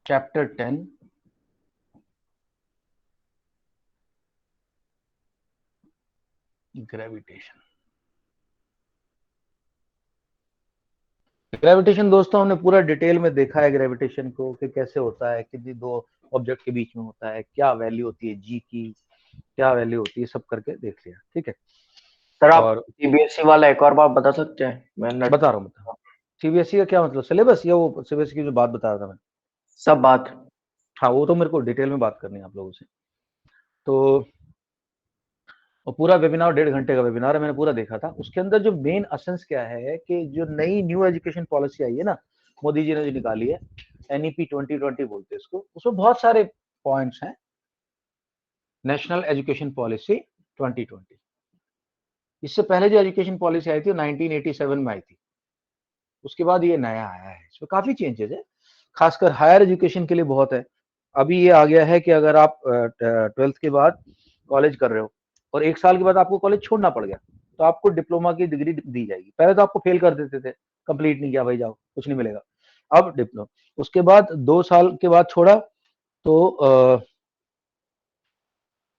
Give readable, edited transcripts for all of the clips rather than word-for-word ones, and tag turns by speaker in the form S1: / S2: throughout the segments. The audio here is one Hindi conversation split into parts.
S1: Chapter 10 gravitation. ग्रेविटेशन दोस्तों हमने पूरा डिटेल में देखा है ग्रेविटेशन को कि कैसे होता है, कि दो ऑब्जेक्ट के बीच में होता है, क्या वैल्यू होती है जी की, क्या वैल्यू होती है, सब करके देख लिया। ठीक है
S2: सर, आप
S1: और
S2: सीबीएसई वाला एक और बात बता सकते हैं? मैं
S1: बता रहा हूँ सीबीएसई का क्या मतलब, सिलेबस या वो सीबीएसई की जो बात बता रहा था मैं?
S2: सब बात।
S1: हाँ वो तो मेरे को डिटेल में बात करनी है आप लोगों से। तो और पूरा वेबिनार 1.5 घंटे का वेबिनार है, मैंने पूरा देखा था। उसके अंदर जो मेन एसेंस क्या है कि जो नई न्यू एजुकेशन पॉलिसी आई है ना, मोदी जी ने जो निकाली है, एनईपी 2020 बोलते हैं इसको, उसमें बहुत सारे पॉइंट्स हैं। नेशनल एजुकेशन पॉलिसी 2020, इससे पहले जो एजुकेशन पॉलिसी आई थी वो 1987 में आई थी। उसके बाद ये नया आया है, इसमें काफी चेंजेस है, खासकर हायर एजुकेशन के लिए बहुत है। अभी ये आ गया है कि अगर आप 12th के बाद कॉलेज कर रहे हो और 1 साल के बाद आपको कॉलेज छोड़ना पड़ गया, तो आपको डिप्लोमा की डिग्री दी जाएगी। पहले तो आपको फेल कर देते थे, कंप्लीट नहीं किया भाई जाओ कुछ नहीं मिलेगा। अब डिप्लोमा, उसके बाद 2 साल के बाद छोड़ा तो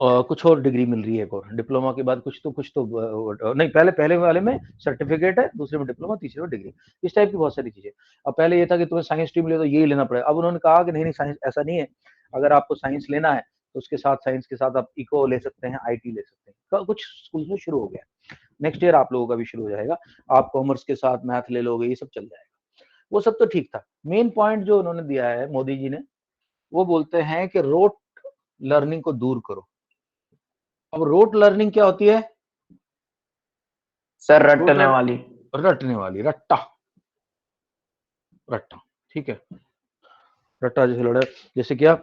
S1: कुछ और डिग्री मिल रही है, एक और डिप्लोमा के बाद कुछ तो नहीं, पहले पहले वाले में सर्टिफिकेट है, दूसरे में डिप्लोमा, तीसरे में डिग्री। इस टाइप की बहुत सारी चीजें। अब पहले ये था कि तुम्हें साइंस स्ट्रीम ले तो यही लेना पड़ेगा। अब उन्होंने कहा कि नहीं नहीं, साइंस ऐसा नहीं है, अगर आपको साइंस लेना है तो उसके साथ साइंस के साथ आप इको ले सकते हैं, आईटी ले सकते हैं। कुछ स्कूल में शुरू हो गया, नेक्स्ट ईयर आप लोगों का भी शुरू हो जाएगा। आप कॉमर्स के साथ मैथ ले लोगे, ये सब चल जाएगा। वो सब तो ठीक था। मेन पॉइंट जो उन्होंने दिया है मोदी जी ने, वो बोलते हैं कि रोट लर्निंग को दूर करो। अब रोट लर्निंग क्या होती है?
S2: सर,
S1: रोट
S2: रटने वाली।
S1: रटने वाली, रट्टा रट्टा। ठीक है, रट्टा जैसे लड़े, जैसे क्या?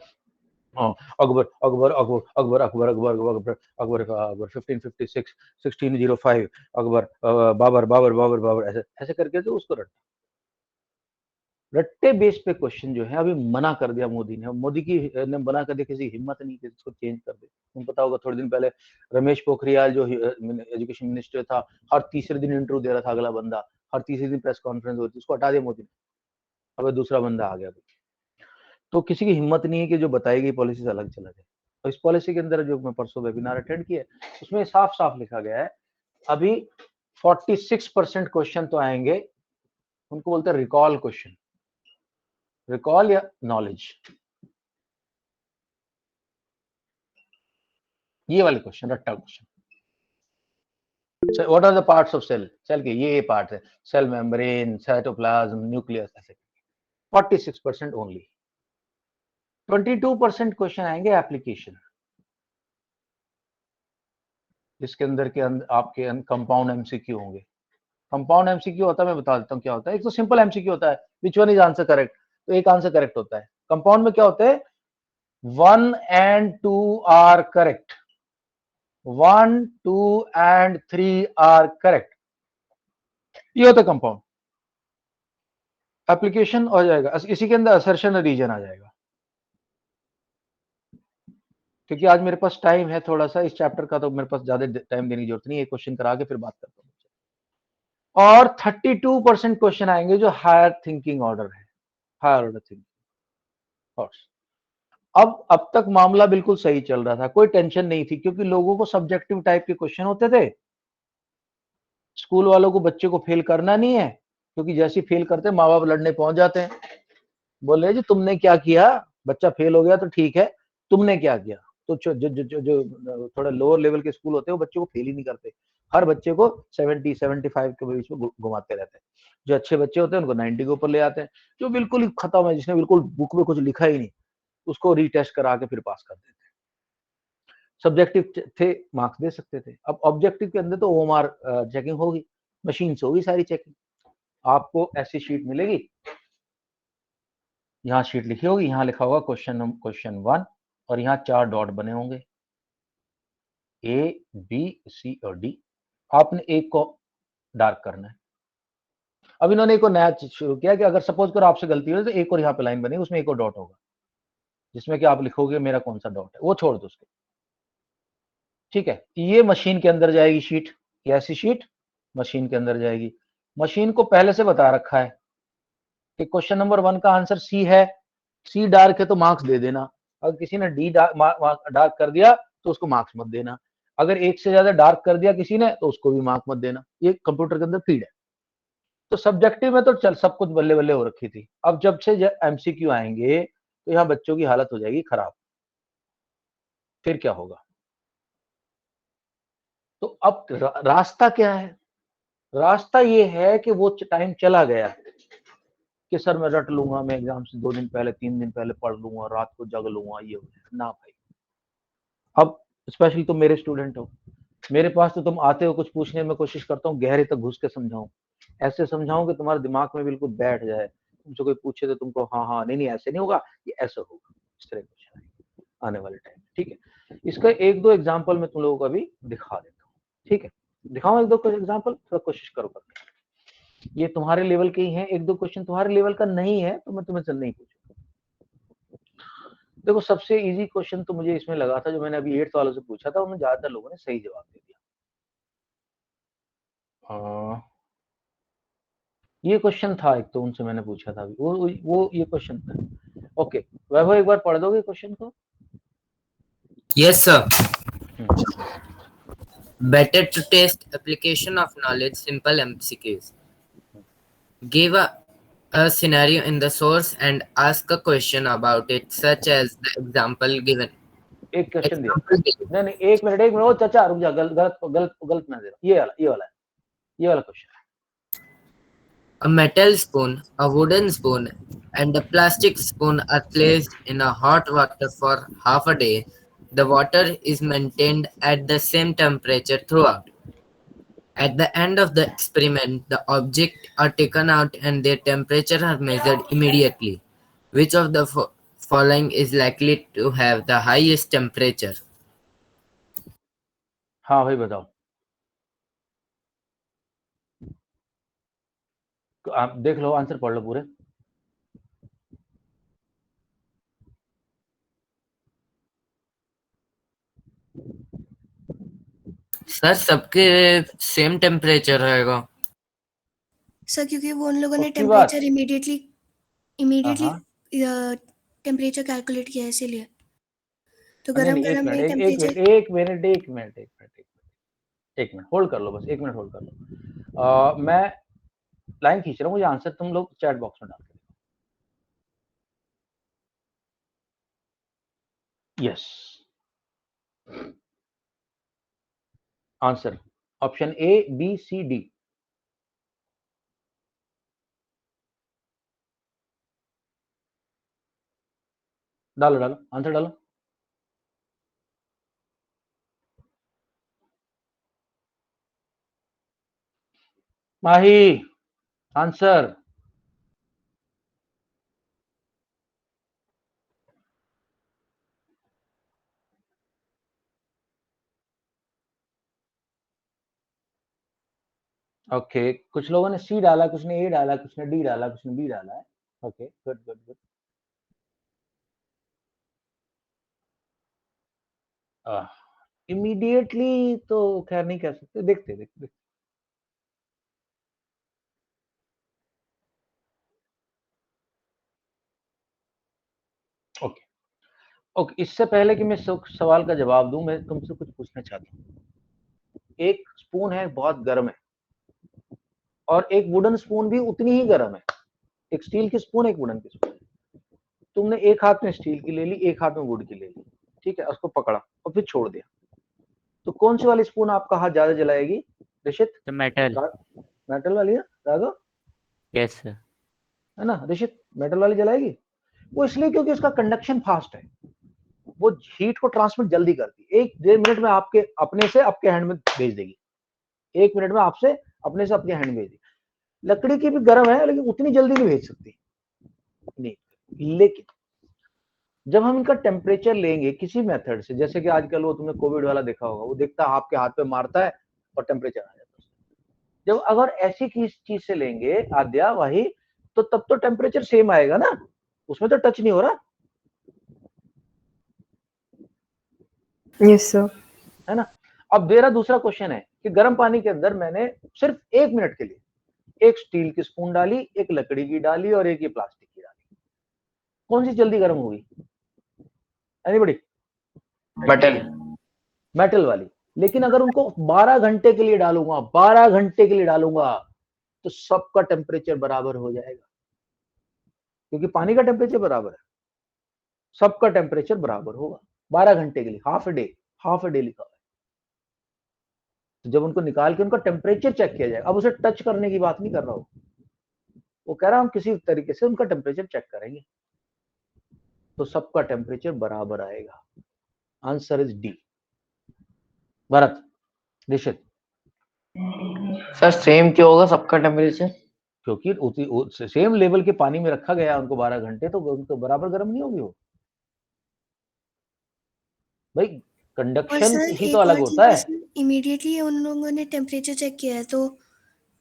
S1: हाँ, अकबर अकबर अकबर अकबर अकबर अकबर अकबर अकबर का अकबर 1556 1605 अकबर बाबर बाबर बाबर बाबर, ऐसे ऐसे करके तो उसको रट्टे बेस पे क्वेश्चन जो है अभी मना कर दिया मोदी ने। मोदी की ने मना कर दिया, किसी हिम्मत नहीं कि इसको चेंज कर दे। तुम पता होगा थोड़े दिन पहले रमेश पोखरियाल जो एजुकेशन मिनिस्टर था, हर तीसरे दिन इंटरव्यू दे रहा था अगला बंदा, हर तीसरे दिन प्रेस कॉन्फ्रेंस होती, उसको हटा दिया मोदी ने। अब दूसरा बंदा आ गया। तो किसी की हिम्मत नहीं है कि जो बताई गई पॉलिसी से अलग चला जाए। और इस पॉलिसी के अंदर जो मैं परसों वेबिनार अटेंड किया, उसमें साफ साफ लिखा गया है, अभी 46% क्वेश्चन तो आएंगे, उनको बोलते हैं रिकॉल क्वेश्चन, रिकॉल या नॉलेज, ये वाले क्वेश्चन, रट्टा question. What are the parts of cell, cell के ये पार्ट है, सेल मेम्ब्रेन, साइटोप्लाज्म, न्यूक्लियस, ऐसे 46% ओनली। 22% क्वेश्चन आएंगे एप्लीकेशन, जिसके अंदर के आपके कंपाउंड एमसीक्यू होंगे। कंपाउंड एमसीक्यू होता है, मैं बता देता हूँ क्या होता है। एक तो सिंपल एमसीक्यू होता है, which one is answer correct, तो एक आंसर करेक्ट होता है। कंपाउंड में क्या होता है, 1 and 2 are correct, 1 2 and 3 are correct, ये होता है कंपाउंड। एप्लीकेशन हो जाएगा, इसी के अंदर असर्शन रीजन आ जाएगा। क्योंकि आज मेरे पास टाइम है थोड़ा सा, इस चैप्टर का तो मेरे पास ज्यादा टाइम देने की जरूरत नहीं है, एक क्वेश्चन करा के फिर बात करता हूँ। और 32% क्वेश्चन आएंगे जो हायर थिंकिंग ऑर्डर है, हायर ऑर्डर थिंकिंग। अब तक मामला बिल्कुल सही चल रहा था, कोई टेंशन नहीं थी, क्योंकि लोगों को सब्जेक्टिव टाइप के क्वेश्चन होते थे। स्कूल वालों को बच्चे को फेल करना नहीं है, क्योंकि जैसे फेल करते माँ बाप लड़ने पहुंच जाते हैं, बोल रहे जी तुमने क्या किया, बच्चा फेल हो गया तो ठीक है, तुमने क्या किया। तो जो थोड़ा लोअर लेवल के स्कूल होते हैं वो बच्चों को फेल ही नहीं करते, हर बच्चे को 70-75 के बीच में घुमाते रहते हैं। जो अच्छे बच्चे होते हैं उनको 90 के ऊपर ले आते हैं। जो बिल्कुल ही खत्म है, जिसने बिल्कुल बुक में कुछ लिखा ही नहीं, उसको रीटेस्ट करा के फिर पास कर देते हैं। सब्जेक्टिव थे, मार्क्स दे सकते थे। अब ऑब्जेक्टिव के अंदर तो ओएमआर चेकिंग होगी, मशीन से होगी सारी चेकिंग। आपको ऐसी शीट मिलेगी, यहाँ शीट लिखी होगी, यहाँ लिखा होगा क्वेश्चन 1 और यहाँ 4 डॉट बने होंगे, ए बी सी और डी। आपने एक को डार्क करना है। अब इन्होंने एक और नया चीज शुरू किया कि अगर सपोज करो आपसे गलती हो तो एक और यहाँ पे लाइन बनेगी, उसमें एक और डॉट होगा, जिसमें कि आप लिखोगे मेरा कौन सा डॉट है, वो छोड़ दो उसको। ठीक है, ये मशीन के अंदर जाएगी शीट, ऐसी शीट मशीन के अंदर जाएगी। मशीन को पहले से बता रखा है कि क्वेश्चन नंबर 1 का आंसर सी है, सी डार्क है तो मार्क्स दे देना, अगर किसी ने डी डार्क कर दिया तो उसको मार्क्स मत देना, अगर एक से ज्यादा डार्क कर दिया किसी ने तो उसको भी मार्क मत देना। ये कंप्यूटर के अंदर फीड है। तो सब्जेक्टिव में तो चल सब कुछ बल्ले बल्ले हो रखी थी, अब जब से एमसीक्यू आएंगे तो यहाँ बच्चों की हालत हो जाएगी खराब। फिर क्या होगा? तो अब रास्ता क्या है? रास्ता ये है कि वो टाइम चला गया कि सर मैं रट लूंगा, मैं एग्जाम से 2 दिन पहले 3 दिन पहले पढ़ लूंगा, रात को जग लूंगा, ये ना भाई। अब स्पेशली तुम मेरे स्टूडेंट हो, मेरे पास तो तुम आते हो, कुछ पूछने में कोशिश करता हूँ गहरे तक घुस के समझाऊं, ऐसे समझाऊं कि तुम्हारे दिमाग में बिल्कुल बैठ जाए, तुमसे कोई पूछे तो तुमको हाँ हाँ नहीं नहीं ऐसे नहीं होगा, ये ऐसा होगा, इस तरह क्वेश्चन आएंगे आने वाले टाइम। ठीक है, इसका 1-2 एग्जाम्पल मैं तुम लोगों को अभी दिखा देता हूँ। ठीक है, दिखाऊं 1-2 एग्जाम्पल, थोड़ा कोशिश करो करने। ये तुम्हारे लेवल के ही हैं, 1-2 क्वेश्चन तुम्हारे लेवल का नहीं है तो मैं तुम्हें नहीं पूछूंगा। देखो सबसे इजी क्वेश्चन तो मुझे इसमें लगा था, जो मैंने अभी 8th वालों से पूछा था, उनमें ज्यादातर लोगों ने सही जवाब दे दिया। ये क्वेश्चन था एक तो उनसे मैंने पूछा था, वो ये क्वेश्चन था। ओके वैभव, एक बार पढ़ दोगे क्वेश्चन को?
S3: Yes, sir. Better to test application of knowledge, simple MCQs. Give a scenario in the source and ask a question about it, such as the example given.
S1: एक क्वेश्चन दिया,
S3: Example given.
S1: नहीं नहीं एक मिनट ओ चाचा रुक जा, गलत मैं दे रहा हूँ, ये वाला क्वेश्चन है।
S3: A metal spoon, a wooden spoon, and a plastic spoon are placed in a hot water for half a day. The water is maintained at the same temperature throughout. At the end of the experiment, the objects are taken out and their temperature are measured immediately. Which of the following is likely to have the highest temperature?
S1: हाँ भाई बताओ, आप देख लो, आंसर पढ़ लो पूरे।
S3: सर सबके सेम टेम्परेचर रहेगा
S4: सर, क्योंकि वो उन लोगों ने
S1: पक्की बात?
S4: टेम्परेचर इमीडिएटली टेम्परेचर कैलकुलेट किया है इसीलिए। तो
S1: नहीं
S4: गरम
S1: नहीं एक
S4: गरम में
S1: मिनट
S4: टेम्परेचर।
S1: एक मिनट होल्ड कर लो, बस 1 मिनट होल्ड कर लो। मैं लाइन खींच रहा हूँ, मुझे आंसर तुम लोग चैट बॉक्स में डाल दो। Yes, answer option A B C D. डालो डालो आंसर डालो। माही आंसर। ओके कुछ लोगों ने सी डाला, कुछ ने ए डाला, कुछ ने डी डाला, कुछ ने बी डाला है। Okay good good good. Immediately तो खैर नहीं कह सकते, देखते देखते। ओके ओके, इससे पहले कि मैं सवाल का जवाब दूं, मैं तुमसे कुछ पूछना चाहता हूँ। एक स्पून है बहुत गर्म है, और एक वुडन स्पून भी उतनी ही गर्म है। एक स्टील की स्पून, एक वुडन की स्पून। तुमने एक हाथ में स्टील की ले ली, एक हाथ में वुड की ले ली, ठीक है, उसको पकड़ा और फिर छोड़ दिया, तो कौन सी वाली स्पून आपका हाथ ज्यादा जलाएगी? ऋषित?
S5: मेटल।
S1: मेटल वाली ना राघव?
S5: Yes sir.
S1: है ना ऋषित, मेटल वाली जलाएगी। वो इसलिए क्योंकि उसका कंडक्शन फास्ट है, वो हीट को ट्रांसमिट जल्दी करती है। 1-1.5 मिनट में आपके अपने से आपके हैंड में भेज देगी, 1 मिनट में आपसे अपने से अपने हैंड में भेज देगी। लकड़ी की भी गर्म है लेकिन उतनी जल्दी नहीं भेज सकती नहीं। लेकिन जब हम इनका टेम्परेचर लेंगे किसी मेथड से, जैसे कि आजकल वो तुमने कोविड वाला देखा होगा, वो देखता है आपके हाथ पे मारता है और टेम्परेचर आ जाता है। जब अगर ऐसी चीज से लेंगे आद्या वही, तो तब तो टेम्परेचर सेम आएगा ना, उसमें तो टच नहीं हो रहा।
S6: Yes sir.
S1: है ना? अब मेरा दूसरा क्वेश्चन है कि गर्म पानी के अंदर मैंने सिर्फ 1 मिनट के लिए एक स्टील की स्पून डाली, एक लकड़ी की डाली और एक ये प्लास्टिक की डाली। कौन सी जल्दी गर्म होगी? एनीबॉडी?
S2: मेटल।
S1: मेटल वाली। लेकिन अगर उनको 12 घंटे के लिए डालूंगा, 12 घंटे के लिए डालूंगा, तो सबका टेम्परेचर बराबर हो जाएगा, क्योंकि पानी का टेम्परेचर बराबर है, सबका टेम्परेचर बराबर होगा 12 घंटे के लिए। हाफ अ डे लिखा है। तो जब उनको निकाल के उनका टेम्परेचर चेक किया जाएगा, अब उसे टच करने की बात नहीं कर रहा हूं, वो कह रहा हम किसी तरीके से उनका टेम्परेचर चेक करेंगे, तो सबका टेम्परेचर बराबर आएगा। Answer is D. भरत, निश्चित।
S2: सर सेम क्यों होगा सबका टेम्परेचर?
S1: क्योंकि सेम लेवल के पानी में रखा गया उनको 12 घंटे, तो उनको बराबर गर्म नहीं होगी वो। भाई
S4: और
S1: कंडक्शन
S4: सर
S1: ही
S4: एक
S1: तो अलग
S4: और
S1: होता है।
S4: चीज, इमीडिएटली उन लोगों ने टेम्परेचर चेक किया है, तो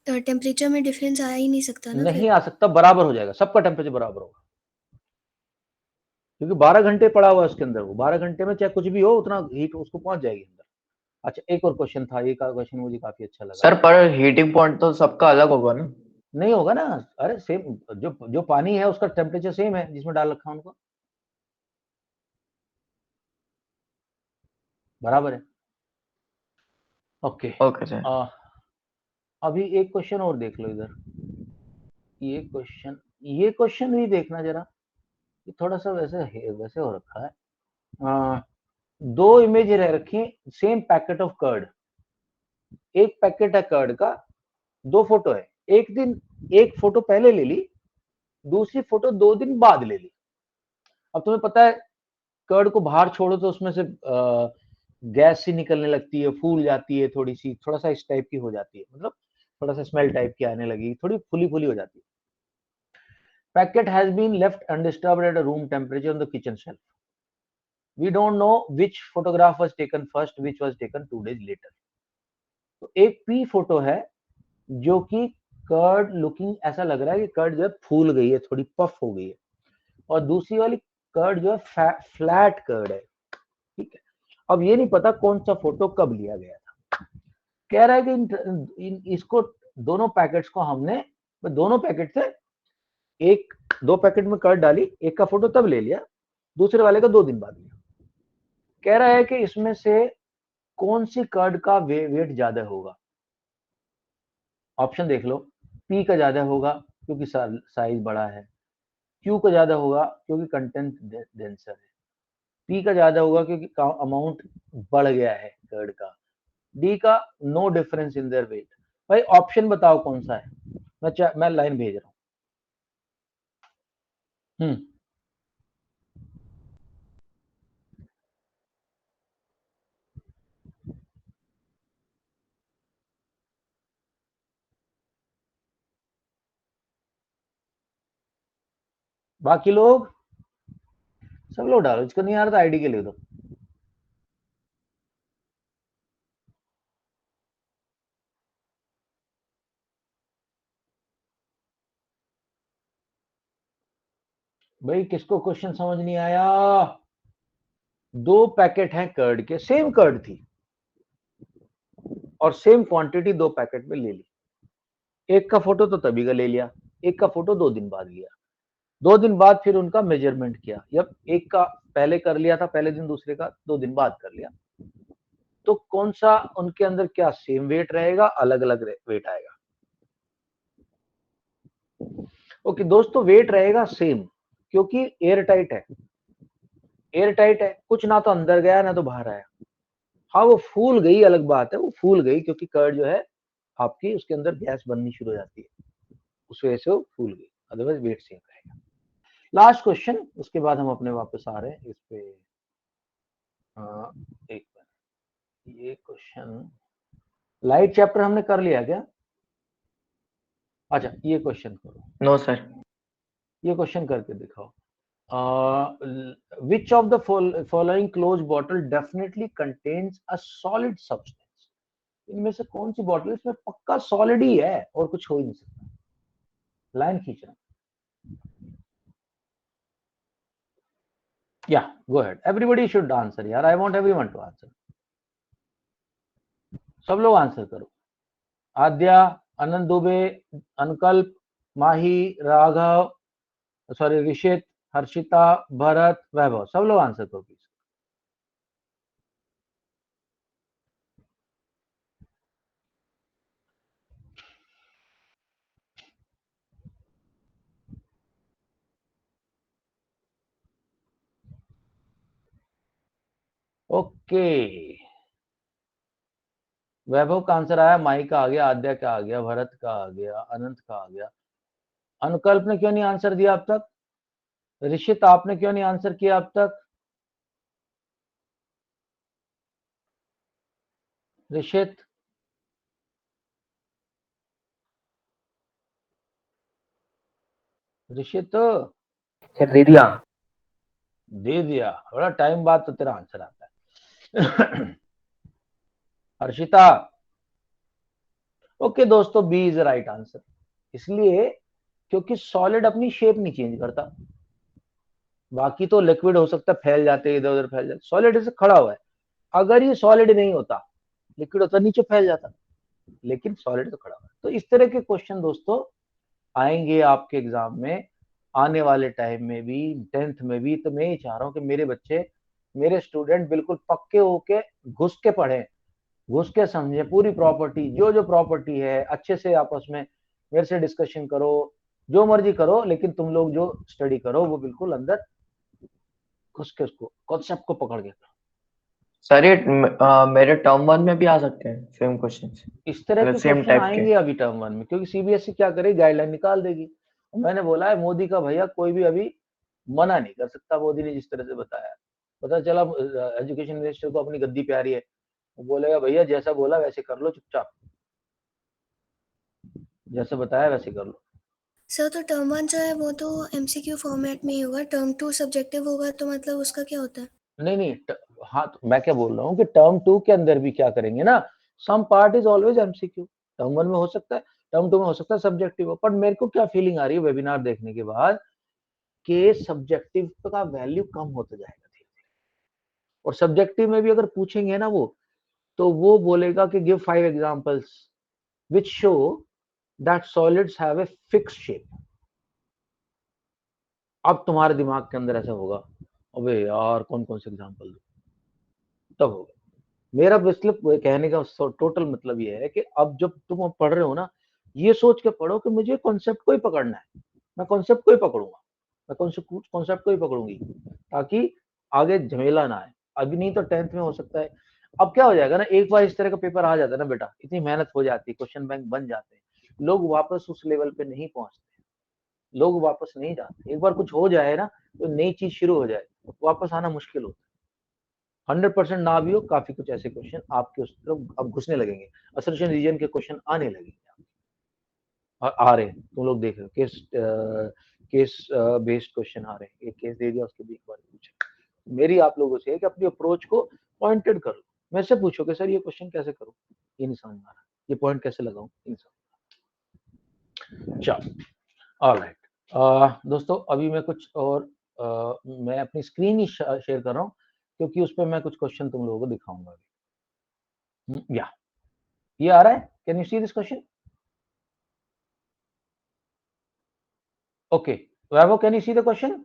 S4: टेम्परेचर में डिफरेंस आ ही नहीं सकता ना
S1: नहीं
S4: फिर।
S1: आ सकता, बराबर हो जाएगा, सबका टेम्परेचर बराबर होगा, क्योंकि 12 घंटे पड़ा हुआ है उसके अंदर, वो 12 घंटे में चाहे कुछ भी हो उतना हीट उसको पहुंच जाएगी अंदर। अच्छा, एक और क्वेश्चन था, ये क्वेश्चन मुझे काफी अच्छा लगा।
S2: सर पर हीटिंग पॉइंट तो सबका अलग होगा ना?
S1: नहीं होगा ना, अरे सेम, जो पानी है उसका टेम्परेचर सेम है जिसमें डाल रखा उनको, बराबर है। Okay
S2: okay sir.
S1: अभी एक क्वेश्चन और देख लो इधर, ये क्वेश्चन भी देखना जरा, ये थोड़ा सा वैसे हो रखा है। दो इमेज रह रखी है, सेम पैकेट ऑफ कर्ड, एक पैकेट है कर्ड का, दो फोटो है, एक फोटो पहले ले ली, दूसरी फोटो 2 दिन बाद ले ली। अब तुम्हें पता है कर्ड को बाहर छोड़ो तो उसमें से गैस सी निकलने लगती है, फूल जाती है, थोड़ा सा इस टाइप की हो जाती है, मतलब थोड़ा सा स्मेल टाइप की आने लगी, थोड़ी फुली फुली हो जाती है। Packet has been left undisturbed at a room temperature on the kitchen shelf. We don't know which photograph was taken first, which was taken 2 days later. तो एक पी फोटो है जो कि कर्ड लुकिंग ऐसा लग रहा है कि कर्ड जो है फूल गई है, थोड़ी पफ हो गई है, और दूसरी वाली कर्ड जो है फ्लैट कर्ड है, ठीक है। अब ये नहीं पता कौन सा फोटो कब लिया गया था। कह रहा है कि इसको दोनों पैकेट्स को हमने, दोनों पैकेट से दो पैकेट में कर्ड डाली, एक का फोटो तब ले लिया, दूसरे वाले का 2 दिन बाद लिया। कह रहा है कि इसमें से कौन सी कर्ड का वेट ज्यादा होगा। ऑप्शन देख लो, पी का ज्यादा होगा क्योंकि साइज बड़ा है, क्यू का ज्यादा होगा क्योंकि कंटेंट डेंसर है, पी का ज्यादा होगा क्योंकि अमाउंट बढ़ गया है कर्ड का, डी का no difference in their weight. भाई ऑप्शन बताओ कौन सा है, मैं लाइन भेज रहा हूँ। बाकी लोग सब लोग डालो, इसको नहीं आ रहा था आईडी के लिए दो। भाई किसको क्वेश्चन समझ नहीं आया? 2 पैकेट हैं कर्ड के, सेम कर्ड थी और सेम क्वांटिटी 2 पैकेट में ले ली, एक का फोटो तो तभी का ले लिया, एक का फोटो 2 दिन बाद लिया, 2 दिन बाद फिर उनका मेजरमेंट किया, जब एक का पहले कर लिया था पहले दिन, दूसरे का 2 दिन बाद कर लिया, तो कौन सा उनके अंदर क्या सेम वेट रहेगा, अलग अलग वेट आएगा? ओके दोस्तों, वेट रहेगा सेम, क्योंकि एयर टाइट है, कुछ ना तो अंदर गया ना तो बाहर आया। हाँ वो फूल गई अलग बात है, वो फूल गई क्योंकि कर्ड जो है आपकी उसके अंदर गैस बननी शुरू हो जाती है, उस वजह से वो फूल गई, अदरवाइज वेट सेम रहेगा। लास्ट क्वेश्चन, उसके बाद हम अपने वापस आ रहे हैं इस पे। एक मिनट, ये क्वेश्चन लाइट चैप्टर हमने कर लिया क्या? अच्छा ये क्वेश्चन करो।
S2: No sir.
S1: ये क्वेश्चन करके दिखाओ। which of the following closed bottle definitely contains a solid substance? इनमें से कौन सी बॉटल इसमें पक्का सॉलिड ही है और कुछ हो ही नहीं सकता? लाइन खींचना। Yeah, go ahead. Everybody should answer यार, I want everyone to answer. सब लोग आंसर करो। आद्या, आनंद दुबे, अनकल्प, माही, राघव, सॉरी ऋषित, हर्षिता, भरत, वैभव, सब लोग आंसर करो प्लीज। ओके, वैभव का आंसर आया, माही का आ गया, आद्या का आ गया, भरत का आ गया, अनंत का आ गया। अनुकल्प ने क्यों नहीं आंसर दिया अब तक? ऋषित, आपने क्यों नहीं आंसर किया अब तक? ऋषित, ऋषित
S2: सर दे दिया।
S1: दे दिया, बड़ा टाइम बाद तो तेरा आंसर आता है। हर्षिता, ओके दोस्तों, बी इज राइट आंसर। इसलिए क्योंकि सॉलिड अपनी शेप नहीं चेंज करता। बाकी तो लिक्विड हो सकता है फैल जाते, इधर उधर फैल जाते, सॉलिड ऐसे खड़ा हुआ है। अगर ये सॉलिड नहीं होता, लिक्विड होता, नीचे फैल जाता, लेकिन सॉलिड तो खड़ा हुआ है। तो इस तरह के क्वेश्चन दोस्तों आएंगे आपके एग्जाम में आने वाले टाइम में भी, 10th में भी। तो मैं ये चाह रहा हूँ कि मेरे बच्चे, मेरे स्टूडेंट बिल्कुल पक्के होके घुस के पढ़ें, घुस के समझे पूरी प्रॉपर्टी, जो जो प्रॉपर्टी है अच्छे से आपस में मेरे से डिस्कशन करो, जो मर्जी करो, लेकिन तुम लोग जो स्टडी करो वो बिल्कुल अंदर घुस के उसको कॉन्सेप्ट को पकड़ के करो।
S2: सर ये मेरे टर्म 1 में भी आ सकते हैं सेम क्वेश्चंस,
S1: इस तरह के
S2: सेम
S1: क्वेश्चन
S2: टाइप
S1: आएंगे
S2: के।
S1: अभी टर्म 1 में, क्योंकि सीबीएसई क्या करेगी, गाइडलाइन निकाल देगी। मैंने बोला है मोदी का भैया कोई भी अभी मना नहीं कर सकता। मोदी ने जिस तरह से बताया, पता चला एजुकेशन मिनिस्टर को अपनी गद्दी प्यारी है, वो बोलेगा भैया जैसा बोला वैसे कर लो, चुपचाप जैसे बताया वैसे कर लो।
S4: सर तो टर्म 1 जो है वो तो एमसीक्यू फॉर्मेट में ही होगा, टर्म 2 सब्जेक्टिव होगा, तो मतलब उसका क्या होता है?
S1: नहीं नहीं हाँ, तो मैं क्या बोल रहा हूँ कि टर्म 2 के अंदर भी क्या करेंगे ना, some part is always MCQ. Term 1 में हो सकता है, टर्म 2 में हो सकता है सब्जेक्टिव हो, पर मेरे को क्या फीलिंग आ रही है वेबिनार देखने के बाद कि सब्जेक्टिव का वैल्यू कम होता जाएगा धीरे धीरे। और सब्जेक्टिव में भी अगर पूछेंगे ना वो, तो वो बोलेगा कि give 5 examples which show that solids have a fixed shape. अब तुम्हारे दिमाग के अंदर ऐसा होगा, अबे यार कौन कौन से एग्जांपल दूं, तब होगा। मेरा मतलब कहने का टोटल मतलब ये है कि अब जब तुम पढ़ रहे हो ना, ये सोच के पढ़ो कि मुझे कॉन्सेप्ट को ही पकड़ना है, मैं कॉन्सेप्ट को ही पकड़ूंगा, मैं कॉन्सेप्ट को ही पकड़ूंगी, ताकि आगे झमेला ना आए। अभी नहीं तो 10th में हो सकता है। अब क्या हो जाएगा ना, एक बार इस तरह का पेपर आ जाता है ना बेटा, इतनी मेहनत हो जाती है, क्वेश्चन बैंक बन जाते हैं, लोग वापस उस लेवल पे नहीं पहुंचते, लोग वापस नहीं जाते। एक बार कुछ हो जाए ना, तो नई चीज शुरू हो जाए, वापस आना मुश्किल होता है। 100% ना भी हो, काफी कुछ ऐसे क्वेश्चन आपके उस तरफ अब घुसने लगेंगे, असर्शन रीजन के क्वेश्चन आने लगेंगे और आ रहे हैं। तुम लोग देख रहे हो केस बेस्ड क्वेश्चन आ रहे हैं। एक केस दे दिया, उसके भी एक बार पूछा। मेरी आप लोगों से है कि अपनी अप्रोच को पॉइंटेड करो। मेरे से पूछो कि सर ये क्वेश्चन कैसे करूं, ये नहीं समझ आ रहा, ये पॉइंट कैसे लगाऊं, ये नहीं समझ। चलो ऑलराइट दोस्तों, अभी मैं कुछ और मैं अपनी स्क्रीन ही शेयर कर रहा हूँ, क्योंकि उस पर मैं कुछ क्वेश्चन तुम लोगों को दिखाऊंगा। या ये आ रहा है, can you see this question? Okay Vaibhav, can you see the question?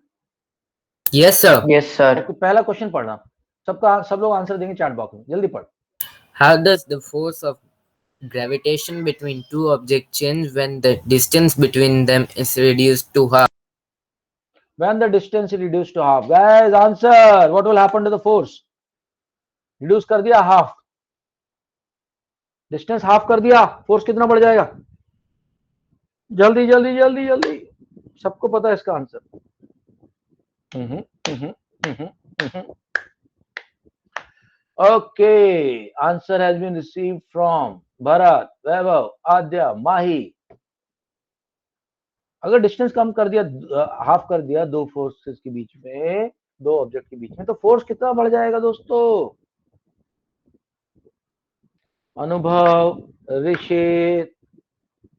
S3: Yes, sir.
S2: Yes sir.
S1: Okay, पहला क्वेश्चन पढ़ना, सब लोग आंसर देंगे चैट बॉक्स में, जल्दी पढ़।
S3: How does the force of gravitation between two objects change when the distance between them is reduced to half?
S1: When the distance is reduced to half, guys answer, what will happen to the force? Reduce कर दिया हाफ, डिस्टेंस हाफ कर दिया, फोर्स कितना बढ़ जाएगा? जल्दी जल्दी जल्दी जल्दी, सबको पता है इसका answer. Okay, answer has been received from Bharat, Vaibhav, Aadya, Mahi. अगर डिस्टेंस कम कर दिया, हाफ कर दिया दो फोर्सेस के बीच में, दो ऑब्जेक्ट के बीच में, तो फोर्स कितना बढ़ जाएगा दोस्तों? Anubhav, Rishit,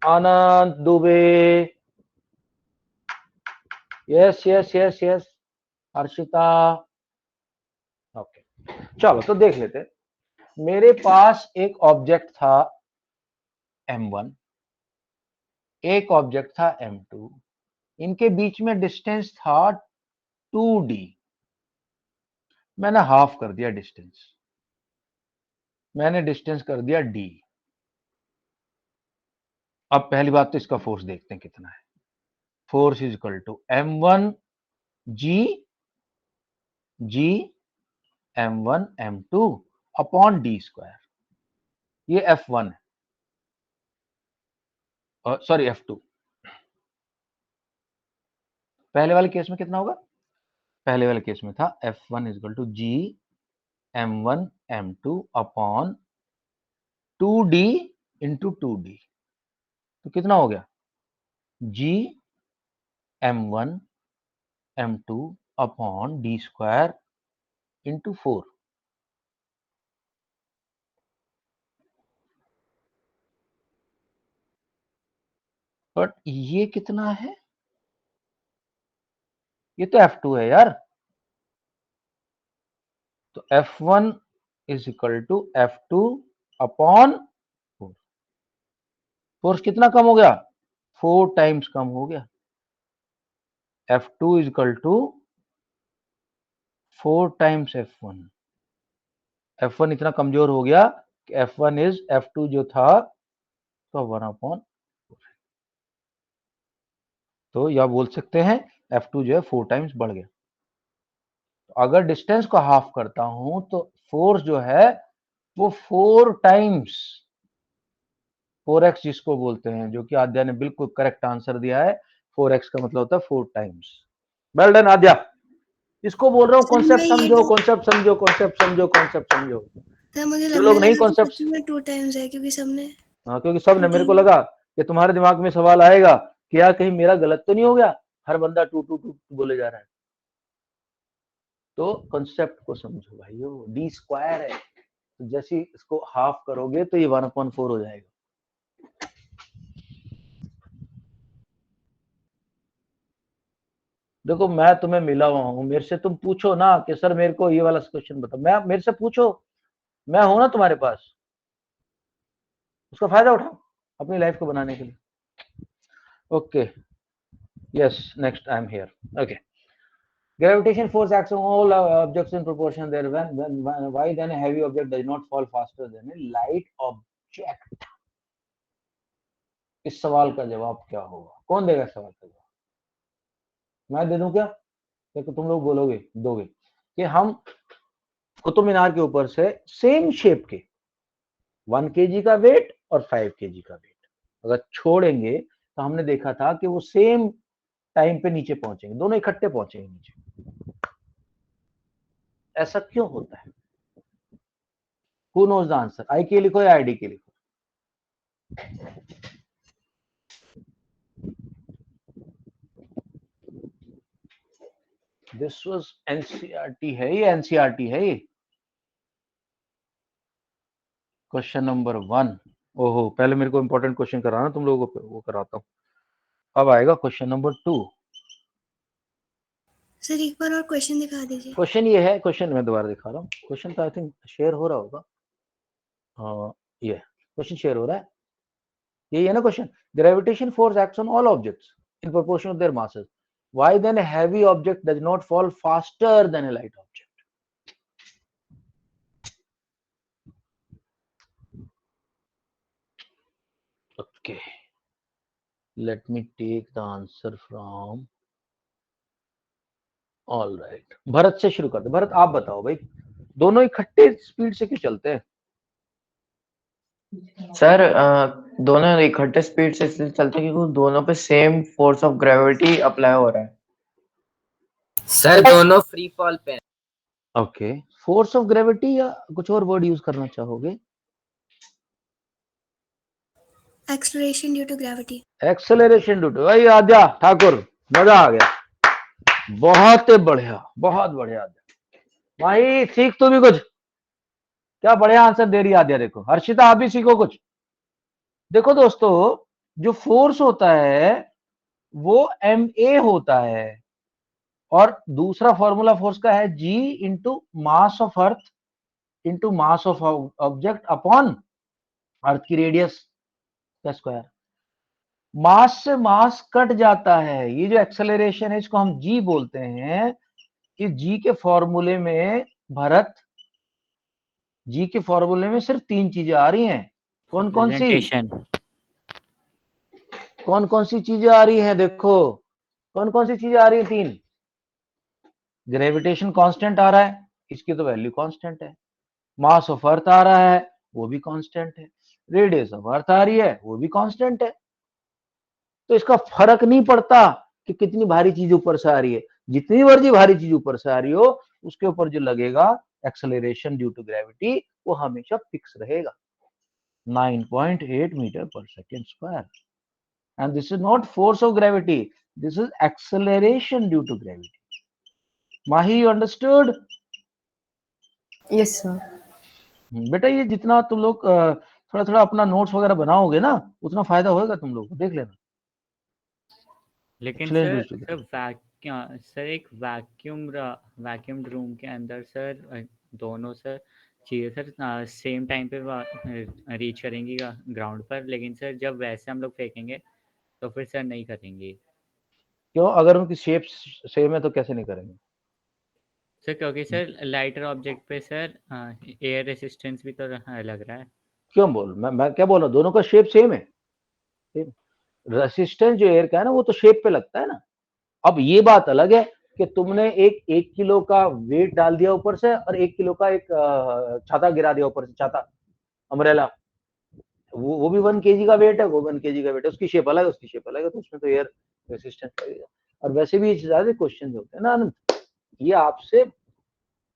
S1: Anand Dubey, yes yes yes yes, Harshita. Okay चलो तो देख लेते। मेरे पास एक ऑब्जेक्ट था m1, एक ऑब्जेक्ट था m2, इनके बीच में डिस्टेंस था 2d, मैंने हाफ कर दिया डिस्टेंस, मैंने डिस्टेंस कर दिया d। अब पहली बात तो इसका फोर्स देखते हैं कितना है। Force is equal to m1 g m1 m2 upon d square, ये f1 है, सॉरी f2। पहले वाले केस में कितना होगा? पहले वाले केस में था f1 is equal to g m1 m2 upon 2d into 2d, तो कितना हो गया? g m1 m2 upon d square into 4। But ये कितना है? ये तो f2 है यार। तो f1 is equal to f2 upon 4। Force कितना कम हो गया? 4 टाइम्स कम हो गया। f2 is equal to 4 times f1। f1 इतना कमजोर हो गया कि f1 इज f2 जो था तो 1 अपॉन 4। तो या बोल सकते हैं f2 जो है 4 टाइम्स बढ़ गया। तो अगर डिस्टेंस को हाफ करता हूं तो फोर्स जो है वो 4 टाइम्स 4x जिसको बोलते हैं, जो कि आद्या ने बिल्कुल करेक्ट आंसर दिया है। 4x का मतलब होता है 4 टाइम्स। वेल डन आद्या। इसको बोल रहा हूँ
S4: सर
S1: कॉन्सेप्ट
S4: मैं ये
S1: समझो, कॉन्सेप्ट समझो, कॉन्सेप्ट समझो, कॉन्सेप्ट समझो।
S4: सर मुझे
S1: जो
S4: लगने
S1: लोग नहीं
S4: लगा कि
S1: कॉन्सेप्ट,
S4: सच में 2 टाइम्स है क्योंकि सबने
S1: हाँ, क्योंकि सब ने, मेरे को
S4: 2
S1: लगा कि तुम्हारे दिमाग में सवाल आएगा कि यार कहीं मेरा गलत तो नहीं हो गया, हर बंदा 2 2 2 बोले जा रहा है। तो कॉन्सेप्ट को समझो भाइयों, डी स्क्वायर है, तो जैसे ही इसको हाफ करोगे तो ये 1/4 हो जाएगा। देखो मैं तुम्हें मिला हुआ हूं, मेरे से तुम पूछो ना कि सर मेरे को ये वाला क्वेश्चन बताओ, मैं मेरे से पूछो, मैं हूं ना तुम्हारे पास, उसका फायदा उठाओ अपनी लाइफ को बनाने के लिए। Okay, yes, next I am here. Okay, gravitation force acts on all objects in proportion there, why then a heavy object does not fall faster than a light object? इस सवाल का जवाब क्या होगा? कौन देगा इस सवाल का जवाब? मैं दे दूं क्या? तो तुम लोग बोलोगे, दोगे कि हम कुतुब मीनार के ऊपर से सेम शेप के 1 kg का वेट और 5 kg का वेट अगर छोड़ेंगे तो हमने देखा था कि वो सेम टाइम पे नीचे पहुंचेंगे, दोनों इकट्ठे पहुंचेंगे नीचे। ऐसा क्यों होता है? Who knows the answer? आई के लिखो या आईडी के लिखो? दिस वाज एनसीईआरटी है, ये एनसीईआरटी है ये। Question number 1। ओहो, पहले मेरे को इंपॉर्टेंट क्वेश्चन कराना, तुम लोगों को वो कराता हूँ। अब आएगा क्वेश्चन नंबर 2।
S4: सर एक बार और क्वेश्चन दिखा दीजिए।
S1: क्वेश्चन ये है, क्वेश्चन मैं दोबारा दिखा रहा हूँ। क्वेश्चन तो आई थिंक शेयर हो रहा होगा। हाँ, ये क्वेश्चन शेयर हो रहा है, यही है ना question. Gravitation force acts on all objects in proportion of their masses. Why then a heavy object does not fall faster than a light object? Okay, let me take the answer from, all right, Bharat से शुरू करते। भरत आप बताओ भाई, दोनों इकट्ठे स्पीड से क्यों चलते हैं?
S2: सर दोनों इकट्ठे स्पीड से इसलिए चलते हैं क्योंकि दोनों पे same force of gravity apply हो रहा है।
S3: सर दोनों फ्री फॉल पे हैं।
S1: ओके, फोर्स ऑफ ग्रेविटी या कुछ और वर्ड यूज करना चाहोगे?
S4: Acceleration due to gravity.
S1: Acceleration due to, भाई आद्या ठाकुर, मजा आ गया, बहुत बढ़िया, बहुत बढ़िया आद्या भाई, सीख तू भी कुछ, क्या बढ़िया आंसर दे रही है आद्या। देखो हर्षिता आप भी सीखो कुछ। देखो दोस्तों, जो फोर्स होता है वो ma होता है, और दूसरा फॉर्मूला फोर्स का है g into mass of earth into mass of object upon earth की रेडियस का स्क्वायर। मास से मास कट जाता है, ये जो एक्सेलरेशन है इसको हम g बोलते हैं, कि जी के फॉर्मूले में भरत, जी के फॉर्मूले में सिर्फ 3 चीजें आ रही हैं। कौन कौन सी?
S5: प्रेजेंटेशन।
S1: कौन कौन सी चीजें आ रही हैं? देखो कौन कौन सी चीजें आ रही हैं? 3। ग्रेविटेशन कांस्टेंट आ रहा है, इसकी तो वैल्यू कांस्टेंट है। मास ऑफ अर्थ आ रहा है, वो भी कांस्टेंट है। रेडियस ऑफ अर्थ आ रही है, वो भी कांस्टेंट है। तो इसका फर्क नहीं पड़ता कि कितनी भारी चीज ऊपर से आ रही है। जितनी मर्जी भारी चीज ऊपर से आ रही हो, उसके ऊपर जो लगेगा एक्सेलरेशन ड्यू टू ग्रेविटी, वो हमेशा फिक्स रहेगा, 9.8 मीटर पर second square. And this is not force of gravity, this is acceleration due to gravity. Mahi, you understood?
S6: Yes, sir.
S1: बेटा ये जितना तुम लोग थोड़ा थोड़ा अपना नोट्स वगैरह बनाओगे ना, उतना फायदा होगा तुम लोग को, देख लेना।
S5: लेकिन
S1: Excellent
S5: सर
S1: student.
S5: सर एक वैक्यूम रूम के अंदर सर दोनों सर चीज़ें सर सेम टाइम पे रीच करेंगी ग्राउंड पर, लेकिन सर जब वैसे हम लोग फेंकेंगे तो फिर सर नहीं करेंगी।
S1: क्यों? अगर उनकी शेप सेम है तो कैसे नहीं करेंगे?
S5: सर क्योंकि सर लाइटर ऑब्जेक्ट पे सर एयर रेसिस्टेंस भी तो लग रहा है।
S1: क्यों बोल, मैं क्या बोल रहा हूँ, दोनों का शेप सेम है। रेसिस्टेंस जो एयर का है ना, वो तो शेप पे लगता है ना। अब ये बात अलग है कि तुमने एक किलो का वेट डाल दिया ऊपर से, और 1 किलो का एक छाता गिरा दिया ऊपर से, छाता, अम्ब्रेला, वो भी 1 केजी का वेट है, वो 1 केजी का वेट है, उसकी शेप अलग है, उसकी शेप अलग है, तो उसमें तो एयर रेसिस्टेंस लगेगा। और वैसे भी ज्यादा क्वेश्चन होते हैं ना आनंद, ये आपसे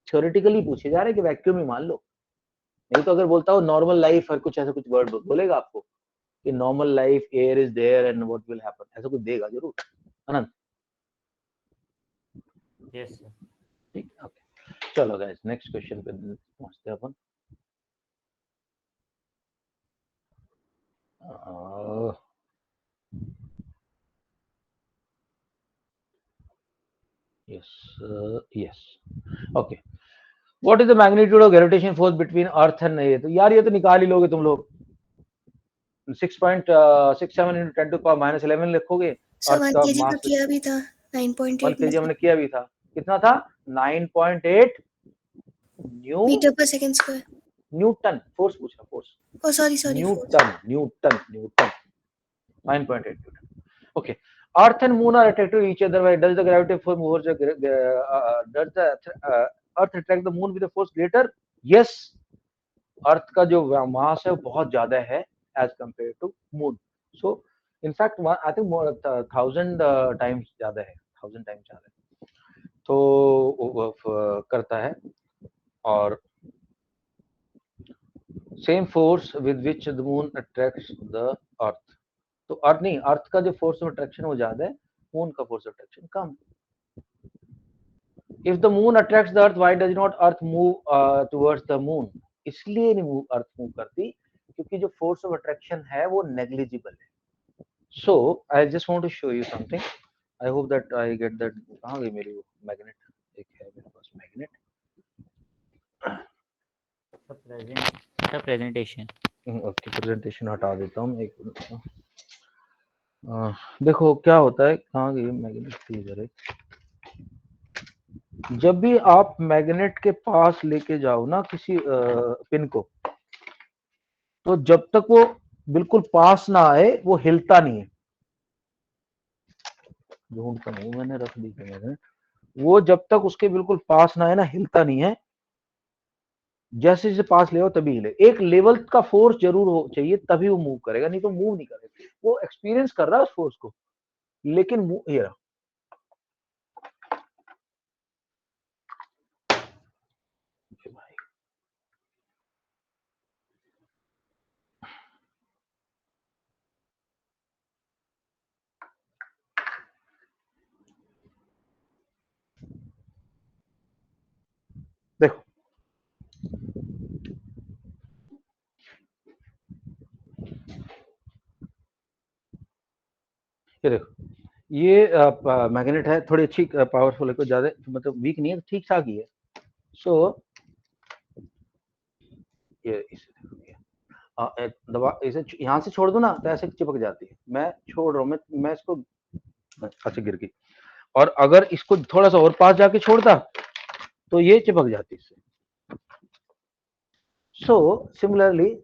S1: थ्योरेटिकली पूछे जा रहे हैं कि वैक्यूम ही मान लो। नहीं तो अगर बोलता हूँ नॉर्मल लाइफ, और कुछ ऐसा कुछ वर्ड बोलेगा आपको कि normal life, air is there and what will happen, ऐसा कुछ देगा जरूर आनंद।
S5: Yes sir.
S1: ठीक है, ओके, चलो गाइस नेक्स्ट क्वेश्चन पे पहुंचते हैं अपन। yes okay, what is the magnitude of gravitational force between earth and ये तो यार ये तो निकाल ही लोगे तुम लोग, 6.67 into 10 to the power -11 लिखोगे।
S4: सर 1
S1: अर्थ का
S4: केजी का
S1: मास
S4: किया भी था,
S1: 1
S4: 9.8
S1: केजी हमने किया भी था, कितना था? 9.8
S4: मीटर पर सेकंड स्क्वायर।
S1: न्यूटन। फोर्स पूछ रहा, force,
S4: oh sorry
S1: Newton 9.8 Newton. Okay, earth and moon are attracted to each other. Why does the gravity force move does the earth attract the moon with a force greater? Yes, earth का जो मास है वो बहुत ज्यादा है as compare to moon. So in fact I think 1000 times ज्यादा है, 1000 टाइम्स ज्यादा है, तो करता है। और same force with which the moon attracts the earth, तो अर्थ नहीं, अर्थ का जो फोर्स ऑफ अट्रैक्शन वो ज्यादा है, मून का force of attraction come. If the moon attracts the earth, why does not earth move towards the moon? इसलिए नहीं अर्थ मूव करती क्योंकि जो फोर्स ऑफ अट्रैक्शन है वो नेग्लिजिबल है। So I just want to show you something, I hope that I get that. कहां गई मेरी वो मैग्नेट? एक है मेरे पास मैग्नेट।
S5: प्रेजेंटेशन।
S1: ओके, प्रेजेंटेशन हटा देता हूँ एक मिनट। देखो क्या होता है, कहाँ गई मैग्नेट थी इधर एक। जब भी आप मैग्नेट के पास लेके जाओ ना किसी पिन को, तो जब तक वो बिल्कुल पास ना आए वो हिलता नहीं है। ढूंढता नहीं, मैंने रख दी थी मैग्नेट। वो जब तक उसके बिल्कुल पास ना आए ना, हिलता नहीं है। जैसे जैसे पास ले आओ तभी हिले। एक लेवल का फोर्स जरूर हो चाहिए तभी वो मूव करेगा, नहीं तो मूव नहीं करेगा। वो एक्सपीरियंस कर रहा है उस फोर्स को, लेकिन ये रहा। देखो ये देखो, ये मैग्नेट है, थोड़ी अच्छी पावरफुल है, कोई ज्यादा मतलब वीक नहीं है, ठीक ठाक ही है। सो ये इसे देखो, ये दबा, इसे यहाँ से छोड़ दो ना तो ऐसे चिपक जाती है। मैं छोड़ रहा हूँ, मैं इसको, अच्छा गिर गई। और अगर इसको थोड़ा सा और पास जाके छोड़ता तो ये चिपक जाती इससे। सो सिमिलरली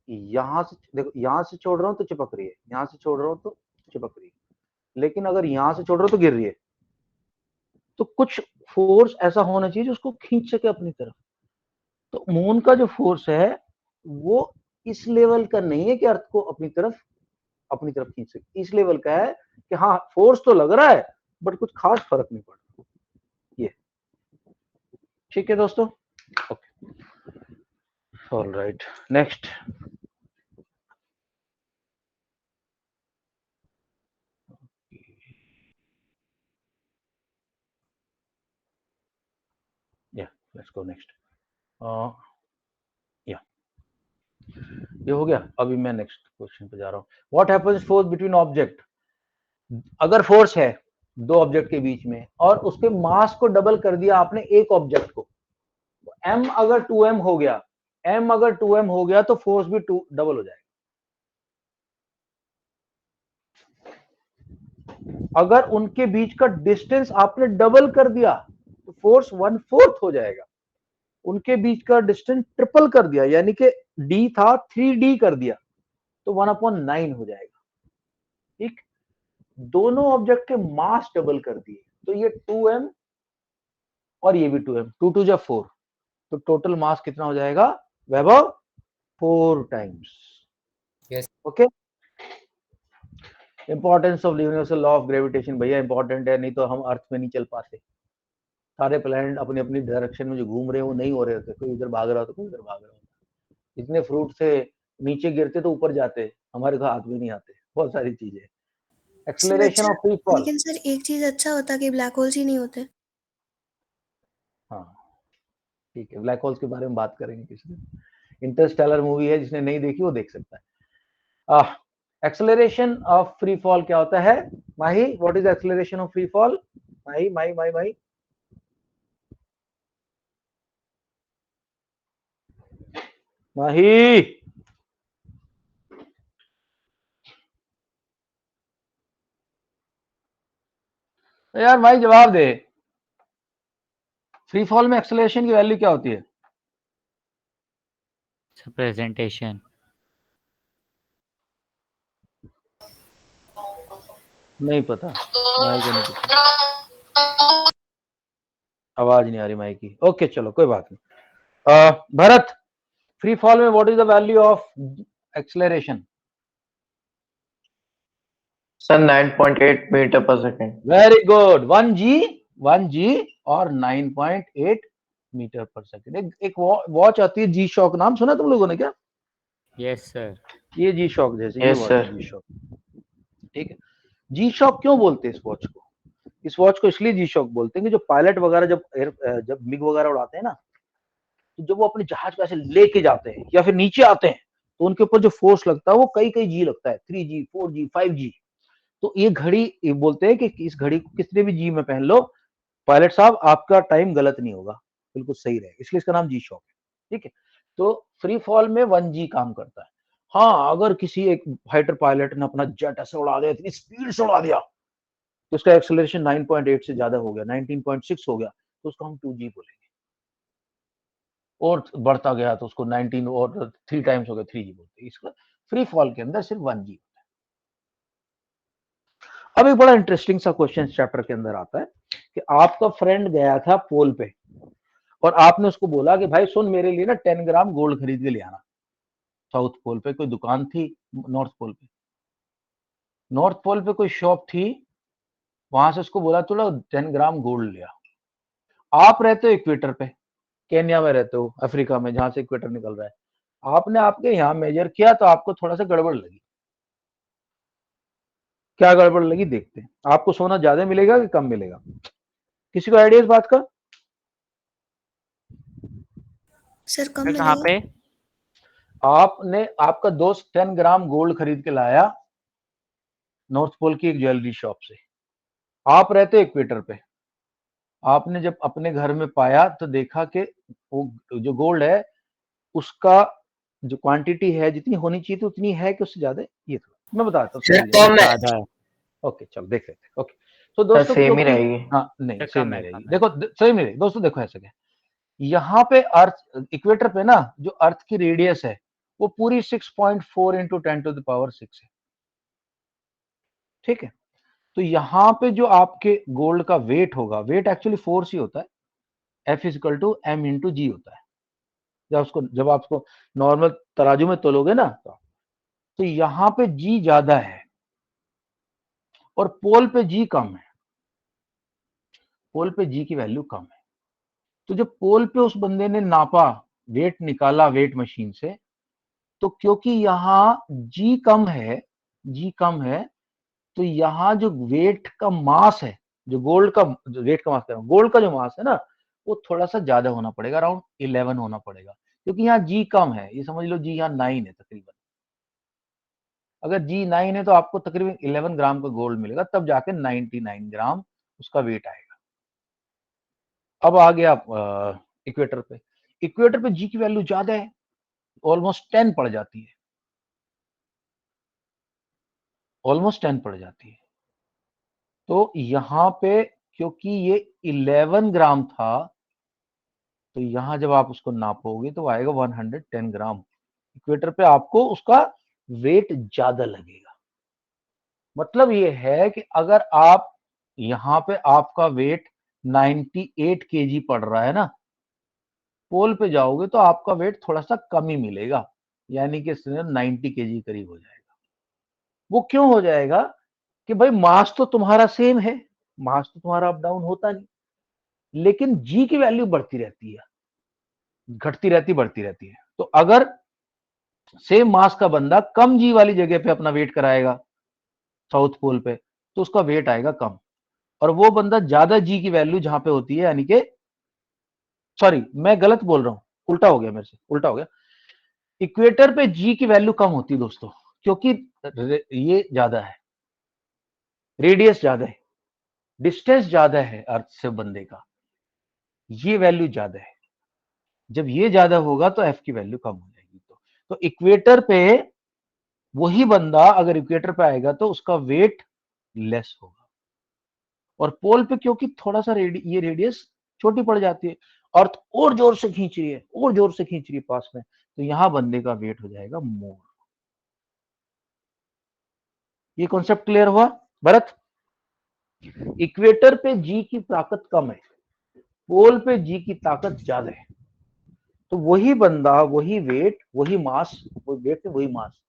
S1: यहां से देखो, यहां से छोड़ रहा हूं तो चिपक रही है, यहां से छोड़ रहा हूं तो चिपक रही है, लेकिन अगर यहां से छोड़ रहा हूं तो गिर रही है। तो कुछ फोर्स ऐसा होना चाहिए जो उसको खींच सके अपनी तरफ। तो मून का जो फोर्स है वो इस लेवल का नहीं है कि अर्थ को अपनी तरफ खींच सके। इस लेवल का है कि हाँ फोर्स तो लग रहा है बट कुछ खास फर्क नहीं पड़ रहा। ये ठीक है दोस्तों, ओके, ऑलराइट, नेक्स्ट। या लेट्स गो नेक्स्ट। या ये हो गया। अभी मैं नेक्स्ट क्वेश्चन पे जा रहा हूँ। What happens force between object. अगर फोर्स है दो ऑब्जेक्ट के बीच में और उसके मास को डबल कर दिया आपने एक ऑब्जेक्ट को, m अगर 2m हो गया, m अगर 2m हो गया तो फोर्स भी 2 डबल हो जाएगा। अगर उनके बीच का डिस्टेंस आपने डबल कर दिया तो फोर्स 1/4 हो जाएगा। उनके बीच का डिस्टेंस ट्रिपल कर दिया, यानी कि d था 3d कर दिया तो 1/9 हो जाएगा। ठीक, दोनों ऑब्जेक्ट के मास डबल कर दिए तो ये 2m और ये भी 2m, 2 2 जा 4, तो टोटल मास कितना हो जाएगा वैभव? 4 times.
S3: Yes.
S1: Okay, importance of universal law of gravitation भैया इंपॉर्टेंट है, नहीं तो हम अर्थ में नहीं चल पाते। सारे प्लैनेट अपनी अपनी डायरेक्शन में जो घूम रहे हैं वो नहीं हो रहे होते, कोई उधर भाग रहा होता, कोई उधर भाग रहा होता। इतने फ्रूट से नीचे गिरते तो ऊपर जाते, हमारे को हाथ में नहीं आते, बहुत सारी चीजें। Acceleration of free fall.
S4: लेकिन सर एक चीज अच्छा होता कि ब्लैक होल्स ही नहीं होते।
S1: हाँ ठीक है, ब्लैक होल्स के बारे में बात करेंगे किसी दिन। इंटरस्टेलर मूवी है, जिसने नहीं देखी वो देख सकता है। एक्सेलरेशन ऑफ फ्री फॉल क्या होता है Mahi? What is acceleration of free fall? Mahi Mahi Mahi Mahi Mahi यार माही जवाब दे। फ्री फॉल में एक्सेलरेशन की वैल्यू क्या होती है?
S5: प्रेजेंटेशन।
S1: नहीं पता, माही को नहीं पता, आवाज नहीं आ रही माही की। ओके चलो कोई बात नहीं। भरत, फ्री फॉल में what is the value of acceleration?
S2: Sir 9.8 metre पर सेकेंड।
S1: वेरी गुड, 1g और 9.8 मीटर पर सेकेंड। एक वॉच आती है जी शॉक, नाम सुना तुम लोगों ने क्या?
S5: Yes sir.
S1: ये जी शॉक जैसे ये
S2: Yes,
S1: वॉच
S2: sir.
S1: है जी शॉक। ठीक है, जी शॉक क्यों बोलते हैं इस वॉच को? इस वॉच को इसलिए जी शॉक बोलते हैं कि जो पायलट वगैरह जब मिग वगैरह उड़ाते हैं ना, तो जब वो अपने जहाज को ऐसे लेके जाते हैं या फिर नीचे आते हैं तो उनके ऊपर जो फोर्स लगता है वो कई कई जी लगता है, 3g 4g 5g। तो ये घड़ी ये बोलते हैं कि इस घड़ी को कितने भी जी में पहन लो पायलट साहब आपका टाइम गलत नहीं होगा, बिल्कुल सही रहेगा, इसलिए इसका नाम जी शॉक है। ठीक है, तो फ्री फॉल में 1g काम करता है। हाँ अगर किसी एक फाइटर पायलट ने अपना जेट ऐसे उड़ा दिया, इतनी स्पीड से उड़ा दिया तो उसका एक्सेलरेशन 9.8 से ज्यादा हो गया, 19.6 हो गया, तो उसको हम 2g बोलेंगे। और बढ़ता गया तो उसको 19 और 3 टाइम्स हो गया, 3g बोलते हैं। इसका फ्री फॉल के अंदर सिर्फ 1g। अब एक बड़ा इंटरेस्टिंग सा क्वेश्चन चैप्टर के अंदर आता है कि आपका फ्रेंड गया था पोल पे और आपने उसको बोला कि भाई सुन मेरे लिए ना 10 ग्राम गोल्ड खरीद के ले आना। साउथ पोल पे कोई दुकान थी, नॉर्थ पोल पे कोई शॉप थी, वहां से उसको बोला थोड़ा 10 ग्राम गोल्ड ले आ। आप रहते हो इक्वेटर पे, केन्या में रहते हो, अफ्रीका में जहां से इक्वेटर निकल रहा है। आपने आपके यहाँ मेजर किया तो आपको थोड़ा सा गड़बड़ लगी। क्या गड़बड़ लगी देखते हैं। आपको सोना ज्यादा मिलेगा कि कम मिलेगा? किसी को आइडिया इस बात का?
S4: सर कम
S5: सर कहाँ
S4: मिलेगा।
S5: पे?
S1: आपने आपका दोस्त 10 ग्राम गोल्ड खरीद के लाया नॉर्थ पोल की एक ज्वेलरी शॉप से। आप रहते हो इक्वेटर पे। आपने जब अपने घर में पाया तो देखा कि वो जो गोल्ड है उसका जो क्वांटिटी है जितनी होनी चाहिए थी उतनी है कि उससे ज्यादा? ये थोड़ा मैं बताता हूँ,
S3: सर
S1: समझ जाएगा।
S3: कम है।
S5: ज्यादा है।
S1: ओके चलो देख लेते हैं। ओके तो दोस्तों
S2: सेम ही
S1: क्योंकि
S2: रहेगी।
S1: हाँ नहीं
S5: तो
S1: सेम
S5: कम
S1: नहीं
S5: है,
S1: रहेगी,
S5: कम है।
S1: देखो सेम नहीं रहेगी दोस्तों। देखो ऐसे क्या, यहाँ पे अर्थ इक्वेटर पे ना जो अर्थ की रेडियस है वो पूरी 6.4 इंटू 10⁻⁶ है, ठीक है। तो यहाँ पे जो आपके गोल्ड का वेट होगा, वेट एक्चुअली फोर्स ही होता है, F is equal to m into g होता है। जब आप उसको नॉर्मल तराजू में तोलोगे ना, तो यहाँ पे जी ज्यादा है और पोल पे जी कम है, पोल पे जी की वैल्यू कम है। तो जब पोल पे उस बंदे ने नापा, वेट निकाला वेट मशीन से, तो क्योंकि यहाँ जी कम है, जी कम है, तो यहाँ जो वेट का मास है, जो गोल्ड का जो वेट का मास है, गोल्ड का जो मास है ना, वो थोड़ा सा ज्यादा होना पड़ेगा, अराउंड 11 होना पड़ेगा, क्योंकि यहाँ जी कम है। ये समझ लो जी यहाँ 9 है तकरीबन। अगर जी 9 है तो आपको तकरीबन 11 ग्राम का गोल्ड मिलेगा, तब जाके 99 ग्राम उसका वेट आएगा। अब आ गया इक्वेटर पे, इक्वेटर पे जी की वैल्यू ज्यादा है, ऑलमोस्ट 10 पड़ जाती है, ऑलमोस्ट 10 पड़ जाती है। तो यहाँ पे क्योंकि ये 11 ग्राम था, तो यहां जब आप उसको नापोगे तो आएगा 110 ग्राम। इक्वेटर पे आपको उसका वेट ज्यादा लगेगा। मतलब ये है कि अगर आप यहाँ पे आपका वेट 98 केजी पड़ रहा है ना, पोल पे जाओगे तो आपका वेट थोड़ा सा कम ही मिलेगा, यानी कि 90 केजी करीब हो जाएगा। वो क्यों हो जाएगा कि भाई मास तो तुम्हारा सेम है, मास तो तुम्हारा अप डाउन होता नहीं, लेकिन जी की वैल्यू बढ़ती रहती है, घटती रहती बढ़ती रहती है। तो अगर सेम मास का बंदा कम जी वाली जगह पे अपना वेट कराएगा साउथ पोल पे, तो उसका वेट आएगा कम, और वो बंदा ज्यादा जी की वैल्यू जहां पे होती है, यानी कि सॉरी मैं गलत बोल रहा हूं, उल्टा हो गया मेरे से, उल्टा हो गया। इक्वेटर पे जी की वैल्यू कम होती है दोस्तों, क्योंकि ये ज्यादा है, रेडियस ज्यादा है, डिस्टेंस ज्यादा है अर्थ से बंदे का, ये वैल्यू ज्यादा है। जब ये ज्यादा होगा तो एफ की वैल्यू कम हो जाएगी। तो इक्वेटर पे वही बंदा अगर इक्वेटर पे आएगा तो उसका वेट लेस होगा, और पोल पे क्योंकि थोड़ा सा ये रेडियस छोटी पड़ जाती है, अर्थ और जोर से खींच रही है, और जोर से खींच रही है पास में, तो यहां बंदे का वेट हो जाएगा मोर। ये कॉन्सेप्ट क्लियर हुआ भरत? इक्वेटर पे जी की ताकत कम है, पोल पे जी की ताकत ज्यादा है। तो वही बंदा, वही वेट, वही मास, वही वेट वही मास,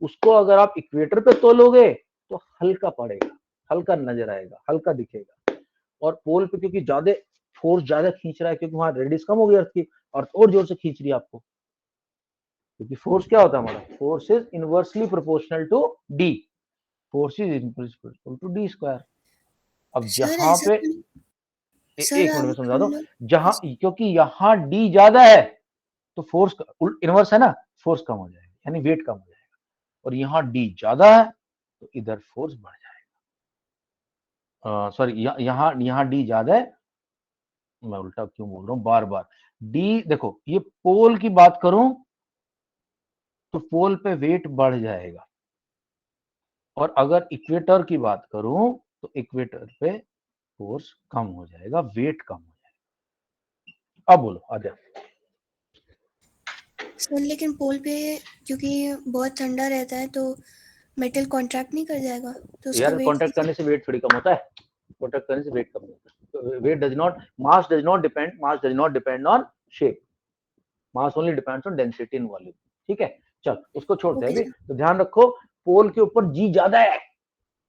S1: उसको अगर आप इक्वेटर पे तोलोगे तो हल्का पड़ेगा, हल्का नजर आएगा, हल्का दिखेगा। और पोल पे क्योंकि ज्यादा फोर्स ज्यादा खींच रहा है, क्योंकि वहां रेडियस कम हो गई अर्थ की, अर्थ और जोर से खींच रही है आपको, क्योंकि फोर्स क्या होता है हमारा, force is inversely proportional to D, force is inversely proportional to D square. अब
S4: सर
S1: जहां
S4: ऐसा
S1: पे
S4: क्यों- सर
S1: एक मिनट में
S4: अब
S1: समझा
S4: हम
S1: दो,
S4: लोग
S1: जहां क्योंकि यहां डी ज्यादा है तो फोर्स इनवर्स है ना, फोर्स कम हो जाएगा, यानी वेट कम हो जाएगा, और यहाँ डी ज्यादा है तो इधर फोर्स बढ़ जाएगा। सॉरी यहाँ यहाँ डी ज्यादा है, मैं उल्टा क्यों बोल रहा हूँ बार बार। डी देखो, ये पोल की बात करूं तो पोल पे वेट बढ़ जाएगा, और अगर इक्वेटर की बात करूं तो इक्वेटर पे फोर्स कम हो जाएगा, वेट कम हो जाएगा। अब बोलो आजा।
S4: सर लेकिन पोल पे क्योंकि बहुत ठंडा रहता है तो मेटल कॉन्ट्रैक्ट नहीं कर जाएगा, तो उसका
S1: यार
S4: वेट
S1: कॉन्टैक्ट करने से वेट थोड़ी कम होता है, कॉन्टैक्ट करने से वेट कम होता है। Weight does not, mass does not depend on shape, mass only depends on density and volume. ठीक है, चल उसको छोड़ते हैं
S4: ओके
S1: अभी। तो ध्यान रखो, पोल के ऊपर जी ज्यादा है,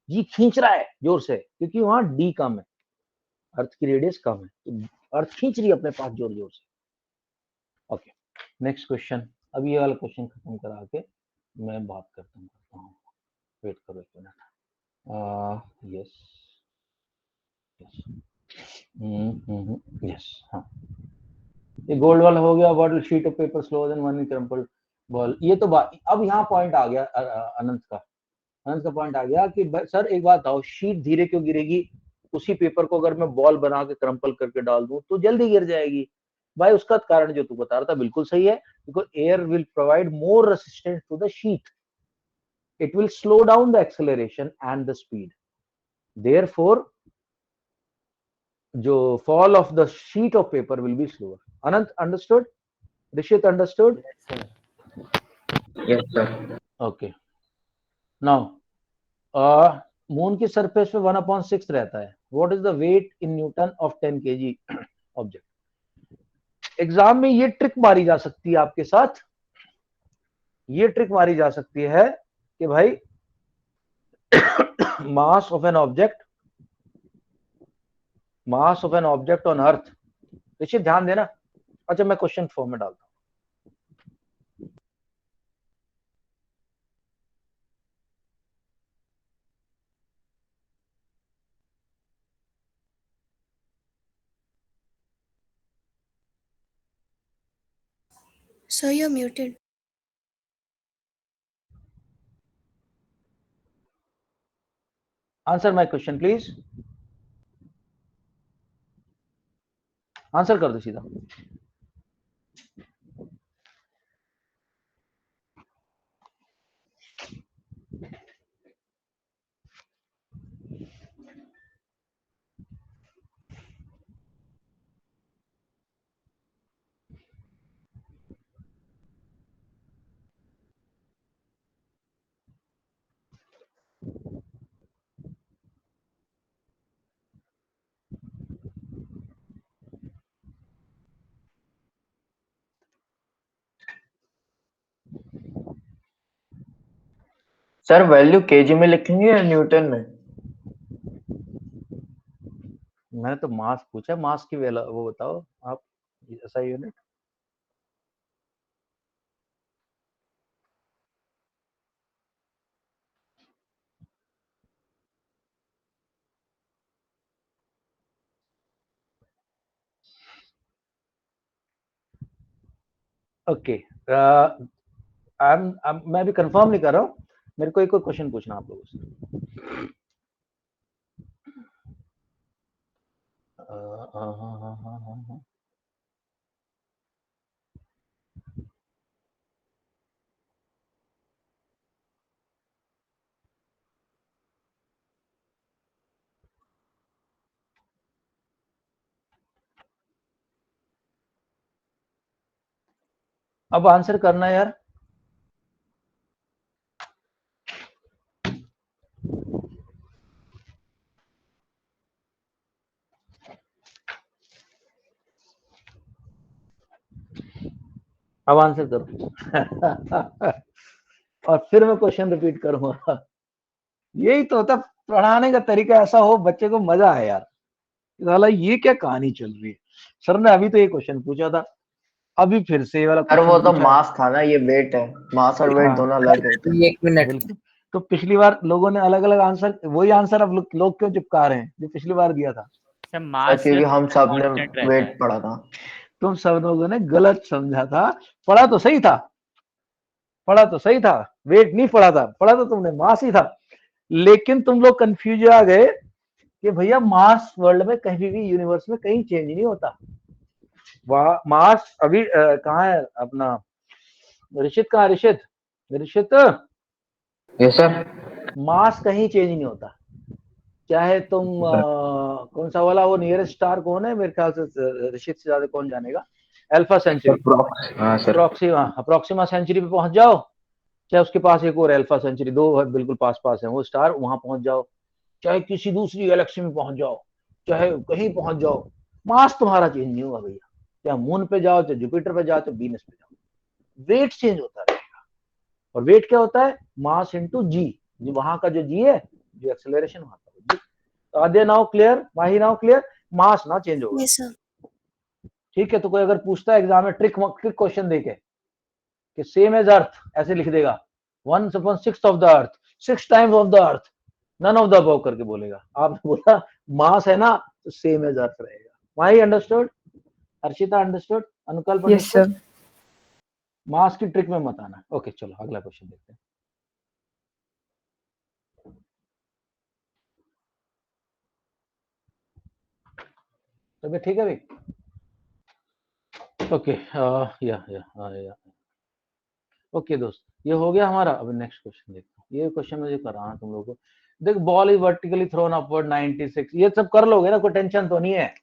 S1: जी खींच रहा है जोर से, क्योंकि वहां डी कम है, अर्थ की रेडियस कम है, तो अर्थ खींच रही है अपने पास जोर जोर से। Okay, next question. अब ये वाला क्वेश्चन खत्म करा के मैं बात करता हूँ, वेट करो एक मिनट। यस यस, हाँ ये गोल्ड वाला हो गया। What sheet of paper slower then 1 crumpled ball. ये तो बात, अब यहाँ पॉइंट आ गया अनंत का, अनंत का पॉइंट आ गया कि सर एक बात बताओ, शीट धीरे क्यों गिरेगी? उसी पेपर को अगर मैं बॉल बना के क्रम्पल करके डाल दूं तो जल्दी गिर जाएगी। भाई उसका कारण जो तू बता रहा था बिल्कुल सही है, because air will provide more resistance to the sheet, it will slow down the acceleration and the speed, therefore जो fall of the sheet of paper will be slower. Anant understood? Rishit understood?
S2: Yes, sir.
S1: Okay. Now, moon की सरफेस पे 1/6 रहता है. What is the weight in Newton of 10 kg object? Exam में ये ट्रिक मारी जा सकती है आपके साथ. ये ट्रिक मारी जा सकती है कि भाई mass of an object on earth. ऋषि ध्यान देना. अच्छा मैं क्वेश्चन फॉर्म में डालता हूं.
S4: Sir, you're muted.
S1: Answer my question please. Answer कर दो सीधा.
S2: सर वैल्यू केजी में लिखेंगे या न्यूटन में?
S1: मैंने तो मास पूछा. मास की वो बताओ आप. ऐसा यूनिट. ओके. मैं भी कंफर्म नहीं कर रहा हूं. मेरे को एक और क्वेश्चन पूछना आप लोगों से. हाँ. अब आंसर करना यार. अब आंसर करो. और फिर मैं क्वेश्चन रिपीट करूंगा. यही तो होता. पढ़ाने का तरीका ऐसा हो बच्चे को मजा आए यार. साला ये क्या कहानी चल रही है. सर ने अभी तो ये क्वेश्चन पूछा था. अभी फिर से ये वाला
S2: सर वो
S1: क्वेश्चन
S2: तो
S1: पूछा.
S2: मास था ना, ये वेट है. मास और वेट
S1: हाँ.
S2: दोनों अलग होते हैं.
S3: एक मिनट.
S1: बिल्कुल. तो पिछली बार लोगों ने अलग अलग आंसर. वही आंसर अब लोग क्यों चिपका रहे हैं जो पिछली बार दिया था.
S5: सर
S2: सर
S5: मास
S2: क्योंकि हम सब ने
S5: कांस्टेंट रहता
S2: वेट
S5: है.
S2: पढ़ा था.
S1: तुम सब लोगों ने गलत समझा था. पढ़ा तो सही था. पढ़ा तो सही था. वेट नहीं पढ़ा था. पढ़ा तो तुमने मास ही था. लेकिन तुम लोग कंफ्यूज आ गए कि भैया मास वर्ल्ड में कहीं भी यूनिवर्स में कहीं चेंज नहीं होता. मास अभी कहाँ है अपना. ऋषित कहाँ. Rishit
S2: yes sir.
S1: मास कहीं चेंज नहीं होता. चाहे तुम कौन सा वाला वो नियरेस्ट स्टार कौन है. मेरे ख्याल से ऋषित से ज्यादा कौन जानेगा. Alpha century.
S2: हाँ सर.
S1: अप्रोक्सीमा सेंचुरी पे पहुंच जाओ. चाहे उसके पास एक और अल्फा सेंचुरी. दो बिल्कुल पास पास है वो स्टार. वहां पहुंच जाओ. चाहे किसी दूसरी गैलेक्सी में पहुंच जाओ. चाहे कहीं पहुंच जाओ. मास तुम्हारा चेंज नहीं होगा भैया. चाहे मून पे जाओ, चाहे जुपिटर पे जाओ, चाहे वीनस पे जाओ. वेट चेंज होता रहेगा. और वेट क्या होता है. मास इंटू जी. वहां का जो जी है, जो एक्सेलरेशन वहां का. तो आधे नाउ क्लियर. माही नाउ क्लियर. मास ना चेंज होगा.
S4: Yes, sir.
S1: ठीक है. तो कोई अगर पूछता है एग्जाम में ट्रिक क्वेश्चन देके कि सेम एज अर्थ ऐसे लिख देगा. 1/6 of the earth. 6 times of the earth. None of the above करके बोलेगा. आपने बोला मास है ना तो सेम एज अर्थ रहेगा. Mahi understood. Arshita understood. Anukalp
S6: Yes, sir.
S1: Understood. Mass की ट्रिक में मत आना. ओके चलो अगला क्वेश्चन देखते हैं. तबीयत ठीक है भाई. ओके. या ओके दोस्त. ये हो गया हमारा. अब नेक्स्ट क्वेश्चन देखते हैं. ये क्वेश्चन मुझे कराना तुम लोगों को. देख ball is vertically throne upward 96, ये सब कर लोगे ना, कोई टेंशन तो नहीं है।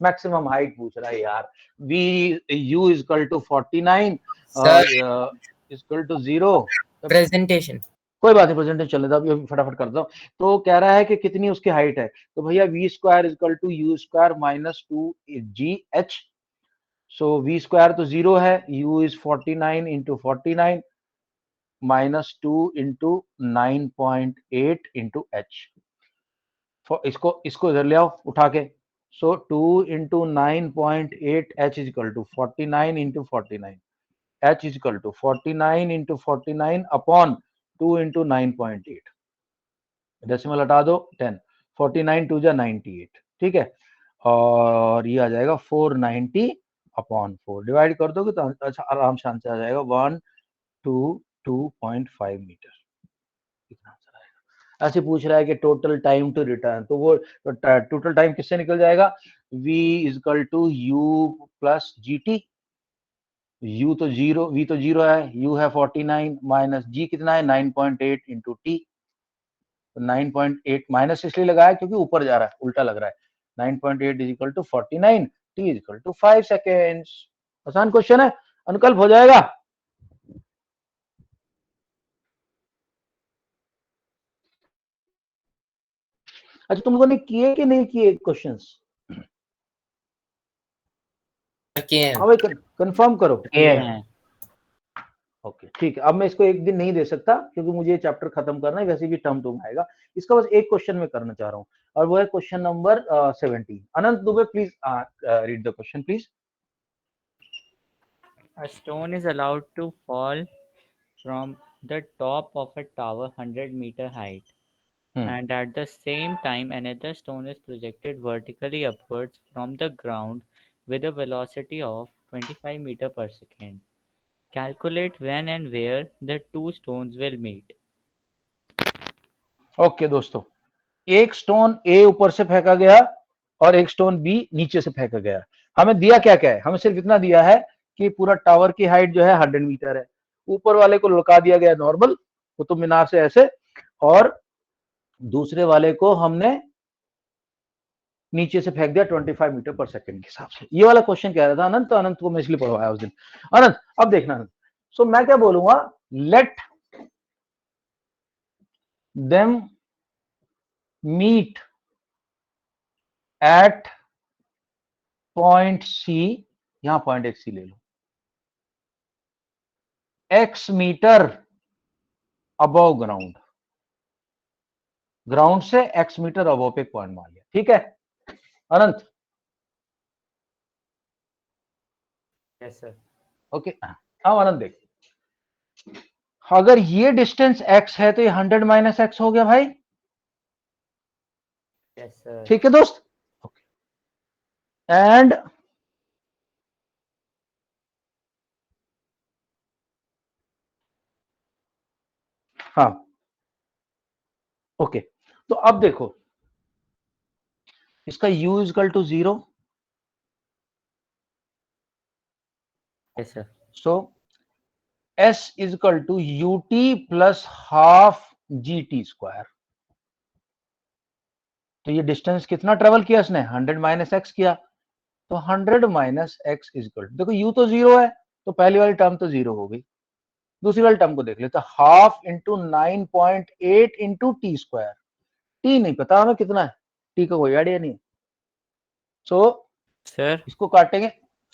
S1: मैक्सिमम हाइट पूछ रहा है यार, v u is equal to 49
S3: Sir,
S1: equal to 0।
S3: presentation.
S1: कोई बात नहीं, प्रेजेंटेशन चलने दो, अभी फटाफट करता हूँ। तो कह रहा है कि कितनी उसकी हाइट है, तो भैया v square is equal to u square minus 2gh। So v square तो 0 है, u is 49 into 49 minus 2 into 9.8 into h. इसको इधर ले आओ उठा के। So 2 into 9.8 h is equal to 49 into 49, h is equal to 49 into 49 upon 2 into 9.8, decimal हटा दो 10, 49 टू जा 98, ठीक है। और ये आ जाएगा 490 अपॉन 4, डिवाइड कर दोगे तो अच्छा आराम से आंसर आ जाएगा 122.5 मीटर। इतना आंसर आएगा। ऐसे पूछ रहा है कि टोटल टाइम टू रिटर्न, तो वो टोटल टाइम किससे निकल जाएगा, v is equal to u plus g t. u तो 0, v तो 0 है, u है 49 माइनस g कितना है 9.8 इंटू टी। तो 9.8 माइनस इसलिए लगाया क्योंकि ऊपर जा रहा है, उल्टा लग रहा है। 9.8 is equal to 49, t is equal to 5 seconds. आसान क्वेश्चन है, अनुकल्प हो जाएगा। अच्छा तुम लोगों ने किए कि नहीं किए क्वेश्चंस?
S3: Okay.
S1: हाँ भाई कंफर्म करो।
S5: हैं।
S1: ओके ठीक है, अब मैं इसको एक दिन नहीं दे सकता क्योंकि मुझे ये चैप्टर खत्म करना है, वैसे भी टर्म टूम आएगा। इसका बस एक क्वेश्चन मैं करना चाह रहा हूँ और वो है question number 17। Anant Dubey please read the question please.
S5: A stone is allowed to fall from the top of a tower 100-meter height, and at the same time another stone is projected vertically upwards from the ground with a velocity of 25 meter per second. Calculate when and where the two stones will meet.
S1: Okay दोस्तों, एक स्टोन ए ऊपर से फेंका गया और एक स्टोन बी नीचे से फेंका गया। हमें दिया क्या क्या है, हमें सिर्फ इतना दिया है कि पूरा टावर की हाइट जो है 100 मीटर है, ऊपर वाले को लुका दिया गया नॉर्मल कुतुब मीनार से ऐसे, और दूसरे वाले को हमने नीचे से फेंक दिया 25 मीटर पर सेकंड के हिसाब से। ये वाला क्वेश्चन कह रहा था अनंत, तो अनंत को मैं इसलिए पढ़वाया उस दिन। अनंत अब देखना अनंत, सो मैं क्या बोलूंगा, let them meet at point C, यहां पॉइंट एक सी ले लो, x metre above ground, ground से x मीटर अबव पे पॉइंट मान लिया, ठीक है अनंत?
S5: Yes, sir.
S1: ओके अब अनंत देख, अगर ये डिस्टेंस x है तो ये 100 माइनस एक्स हो गया भाई,
S5: Yes, sir.
S1: ठीक है दोस्त? एंड हाँ ओके, तो अब देखो इसका u is equal to 0,
S5: Yes, sir.
S1: So s is equal to ut plus half gt square. तो ये डिस्टेंस कितना ट्रेवल किया इसने, 100 माइनस एक्स किया, तो 100 माइनस एक्स इजकल, देखो u तो 0 है तो पहली वाली टर्म तो 0 हो गई, दूसरी वाली टर्म को देख लेते, half into 9.8 into t square. T नहीं पता हमें कितना है, टी का कोई आइडिया नहीं, सो
S5: Sir.
S1: इसको काटेंगे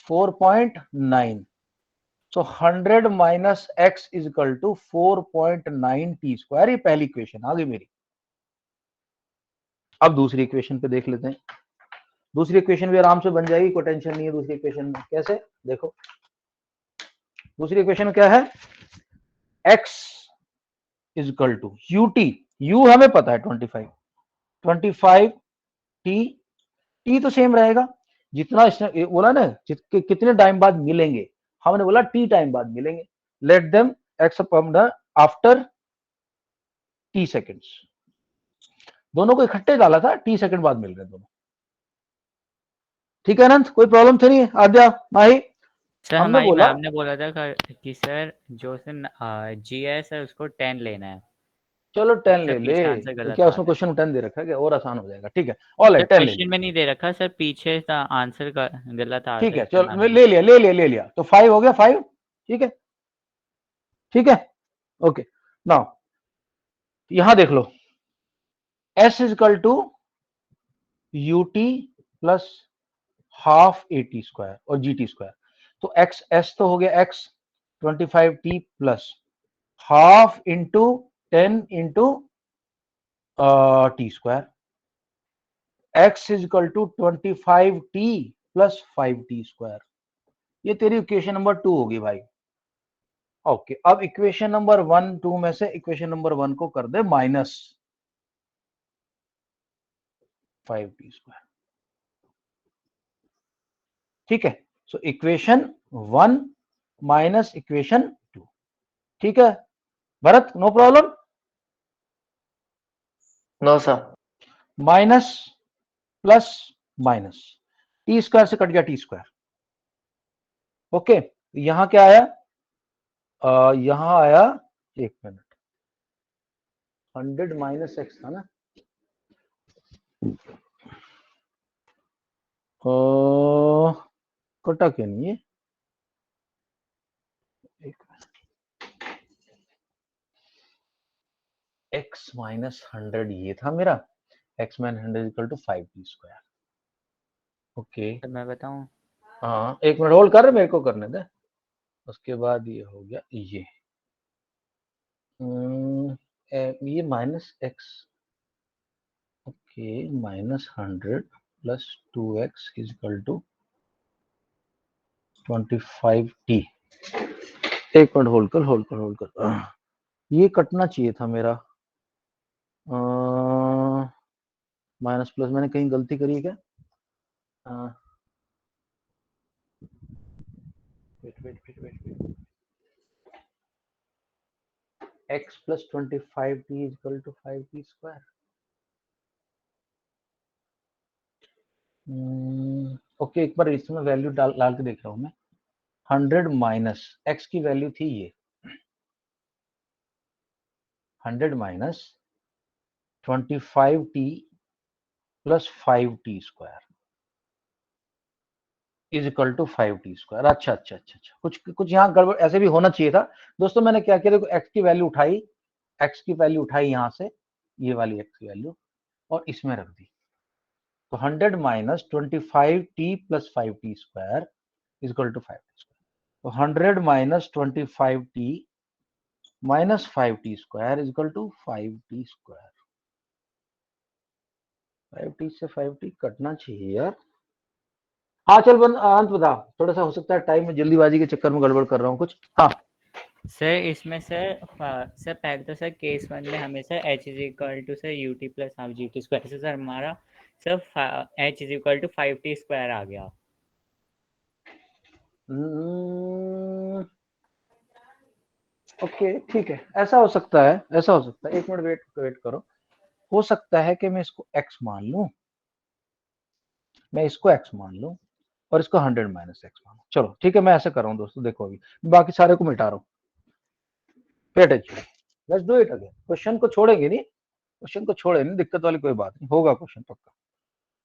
S1: 4.9, so 100 minus x is equal to 4.9 t square. ये पहली इक्वेशन आ गई मेरी। अब दूसरी इक्वेशन पे देख लेते हैं, दूसरी इक्वेशन भी आराम से बन जाएगी, कोई टेंशन नहीं है दूसरी इक्वेशन में। कैसे, देखो दूसरी इक्वेशन में क्या है, x is equal to ut, u हमें पता है 25 t तो सेम रहेगा, जितना इसने बोला ना कितने टाइम बाद मिलेंगे, हमने बोला t टाइम बाद मिलेंगे, let them x after t seconds, दोनों को इकट्ठे डाला था, t सेकंड बाद मिल रहे दोनों, ठीक है अनंत? कोई प्रॉब्लम तो नहीं है? आद्या माही,
S5: सर
S1: हमने
S5: हमारी
S1: बोला
S5: मैम ने बोला था कि सर जो जी है सर उसको 10 लेना है।
S1: चलो 10
S5: सर
S1: ले ले,
S5: पीछे आंसर
S1: तो
S5: गलत
S1: क्या
S5: आ
S1: उसमें
S5: रहा है।
S1: क्वेश्चन 10 दे रखा है क्या, और आसान हो जाएगा। ठीक है, ऑल
S5: सर
S1: राइट 10 ले
S5: क्वेश्चन
S1: लिया।
S5: में नहीं दे रखा सर, पीछे था आंसर का गलत आ रहा
S1: ठीक
S5: था
S1: है,
S5: इसलिए
S1: चलो
S5: मैम
S1: मैं
S5: ने।
S1: ले लिया, तो 5 हो गया 5। ठीक है, ठीक है, ओके। नाउ यहां देख लो, s is equal to ut plus half AT square और GT स्क्वायर। तो x s तो हो गया x 25t plus half into 10 into t square. x is equal to 25t plus 5t square. ये तेरी इक्वेशन नंबर 2 होगी भाई। ओके, अब इक्वेशन नंबर 1 2 में से इक्वेशन नंबर 1 को कर दे माइनस 5t स्क्वायर। ठीक है, सो इक्वेशन 1 माइनस इक्वेशन 2। ठीक है Bharat, no problem.
S2: No sir.
S1: Minus plus minus, t square से कट गया टी स्क्वायर। ओके, यहां क्या आया, यहां आया, एक मिनट, 100 माइनस एक्स था ना, कटा क्यों नहीं है, x माइनस 100 ये था मेरा, x minus 100 equal to 5t square. Okay,
S5: sir मैं बताऊं,
S1: हाँ एक मिनट होल्ड कर, मेरे को करने दे। उसके बाद ये हो गया ये minus x, okay, minus 100 plus 2x is equal to 25t। एक मिनट होल्ड कर, ये कटना चाहिए था मेरा, माइनस प्लस मैंने कहीं गलती करी है क्या, wait, x plus 25t is equal to 5t square. Okay, एक बार इसमें वैल्यू डाल के देख रहा हूं मैं। 100 माइनस x की वैल्यू थी ये, 100 minus 25t plus 5t square is equal to 5t square. अच्छा, कुछ यहाँ गड़बड़ ऐसे भी होना चाहिए था दोस्तों। मैंने क्या किया, देखो x की वैल्यू उठाई, x की वैल्यू उठाई यहाँ से, ये वाली x की वैल्यू, और इसमें रख दी। तो 100 minus 25t plus 5t square is equal to 5t square. तो 100 minus 25t minus 5t square is equal to 5t square. 5t से 5t कटना चाहिए यार। हाँ चल अंत बता, थोड़ा सा हो सकता है टाइम में जल्दीबाजी के चक्कर में गड़बड़ कर रहा हूँ कुछ। हाँ
S5: सर इसमें सर पहले तो सर केस 1 में हमें sir h is equal to sir ut plus half GT square से सर हमारा sir h is equal to 5t square आ गया।
S1: ओके, ठीक है, ऐसा हो सकता है, ऐसा हो सकता है। एक मिनट वेट करो, हो सकता है कि मैं इसको x मान लूं, मैं इसको x मान लूं और इसको 100 माइनस एक्स मान लूं। चलो ठीक है, मैं ऐसे कर रहा हूं दोस्तों, देखो अभी बाकी सारे को मिटा रहा हूं। Pay attention, let's do it again. Question को छोड़ेंगे नहीं, क्वेश्चन को छोड़े नहीं, दिक्कत वाली कोई बात नहीं, होगा क्वेश्चन पक्का।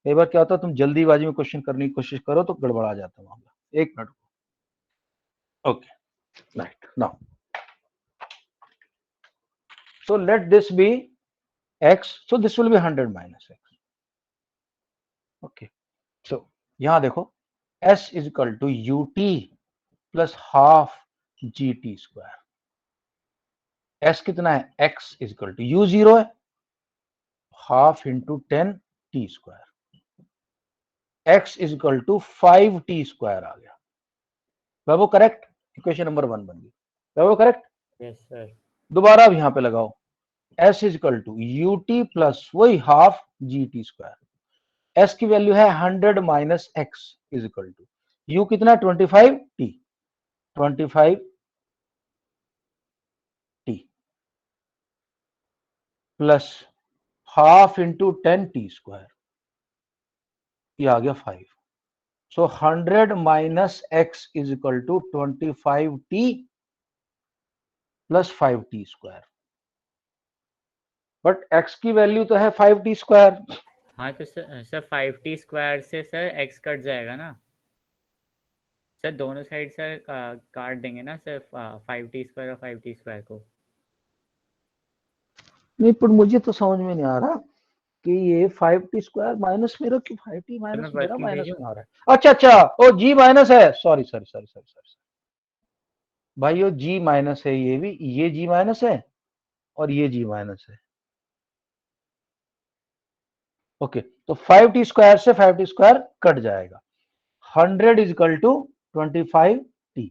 S1: कई बार क्या होता है, तुम जल्दीबाजी में क्वेश्चन करने की कोशिश करो तो गड़बड़ा जाता है मामला। एक minute, okay, right now, so let this be x, so this will be 100 minus x. Okay, so यहां देखो s is equal to ut plus half gt square। s कितना है, x is equal to u 0 है, half into 10 t square, x is equal to 5t square आ गया। वो करेक्ट, इक्वेशन नंबर 1 बन गई। वो करेक्ट।
S5: Yes sir.
S1: दोबारा अब यहां पे लगाओ, s is equal to ut plus वही हाफ gt स्क्वायर। s की वैल्यू है 100 minus x is equal to u कितना, 25t, 25t plus half into 10t square, ये आ गया 5। So 100 minus x is equal to 25t plus 5t square. But x की वैल्यू तो है 5t स्क्वायर।
S5: हाँ तो सर 5t स्क्वायर से सर x कट जाएगा ना सर, दोनों साइड सर काट देंगे ना सर 5t स्क्वायर और 5t स्क्वायर को।
S1: नहीं पर मुझे तो समझ में नहीं आ रहा कि ये 5t स्क्वायर माइनस मेरा क्यों 5t
S5: मैं
S1: माइनस मेरा
S5: वर्किंग
S1: माइनस
S5: भेजूं?
S1: में आ रहा है। अच्छा अच्छा, ओ g माइनस है, sorry sorry sorry sorry sorry भाई, वो g माइनस है, ये भी ये g माइनस है और ये g माइनस है। ओके, तो 5t स्क्वायर से 5t स्क्वायर कट जाएगा। 100 is equal to 25t,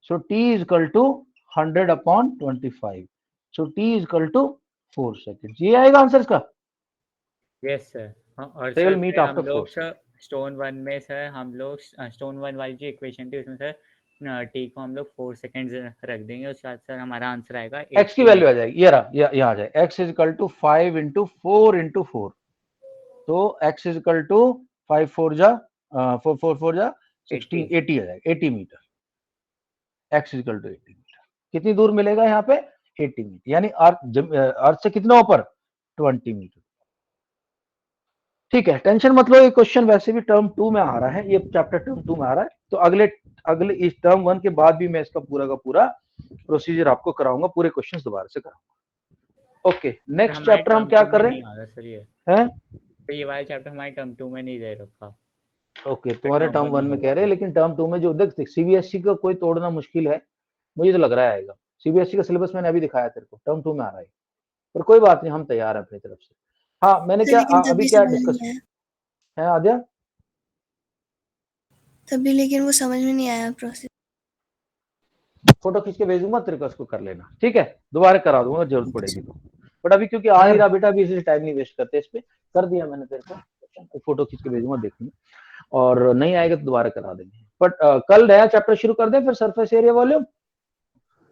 S1: so t is equal to 100 upon 25, so t is equal to 4 second. ये आएगा आंसर इसका।
S5: Yes sir. हाँ, और
S1: They
S5: सर
S1: will meet
S5: फिर
S1: after
S5: हम लोग
S1: 4
S5: सर स्टोन 1 में सर हम लोग स्टोन 1 वाली जो इक्वेशन थी उसमें सर टी को हम लोग 4 सेकेंड रख देंगे, उसके बाद सर हमारा आंसर आएगा
S1: x की वैल्यू आ जाएगी, ये रहा, यहाँ आ जाए x is equal to 5 into 4 into 4, तो x इज इक्वल टू 5 4 जा 4 4 4 जा 16 80 आ जाएगा, 80 metre. x is equal to 80 metre. कितनी दूर मिलेगा यहाँ पे? 80 मीटर, यानी अर्थ से कितना ऊपर? 20 मीटर। ठीक है, टेंशन मत लो, ये क्वेश्चन वैसे भी टर्म 2 में आ रहा है, ये चैप्टर टर्म 2 में आ रहा है, तो अगले अगले इस टर्म 1 के बाद भी मैं इसका पूरा का पूरा प्रोसीजर आपको कराऊंगा, पूरे क्वेश्चंस दोबारा से कराऊंगा। ओके, नेक्स्ट चैप्टर हम क्या कर रहे हैं?
S5: सर ये
S1: हैं?
S5: तो ये वाला चैप्टर हमारे टर्म 2 में नहीं दे रखा।
S1: ओके, तुम्हारे टर्म 1 में कह रहे हैं, लेकिन टर्म 2 में जो देख सीबीएसई का कोई तोड़ना मुश्किल है, मुझे तो लग रहा है आएगा। सीबीएसई का सिलेबस मैंने अभी दिखाया तेरे को, टर्म 2 में आ रहा है, पर कोई बात नहीं, हम तैयार हैं अपनी तरफ से। हाँ, मैंने क्या
S4: लेकिन
S1: अभी
S4: तभी
S1: क्या
S4: समझ
S1: डिस्कस
S4: नहीं आया,
S1: है आद्या?
S4: तभी लेकिन वो समझ में नहीं आया प्रोसेस।
S1: फोटो खींच के भेजूंगा तेरे को, उसको कर लेना, ठीक है? दोबारा करा दूंगा जरूरत पड़ेगी तो, बट अभी क्योंकि आ ही रहा बेटा, अभी इसी टाइम नहीं वेस्ट करते इस पे, कर दिया मैंने तेरे को, फोटो खींच के भेजूंगा, देखूंगा, और नहीं आएगा तो दोबारा करा देंगे। बट कल नया चैप्टर शुरू कर दें फिर, surface area volume.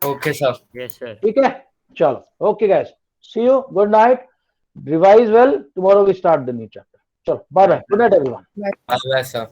S3: Okay, sir.
S5: Yes sir.
S1: ठीक है, चलो, okay guys, see you, good night, revise well, tomorrow we start the new chapter. चलो, bye bye, good night everyone.
S3: Bye, sir.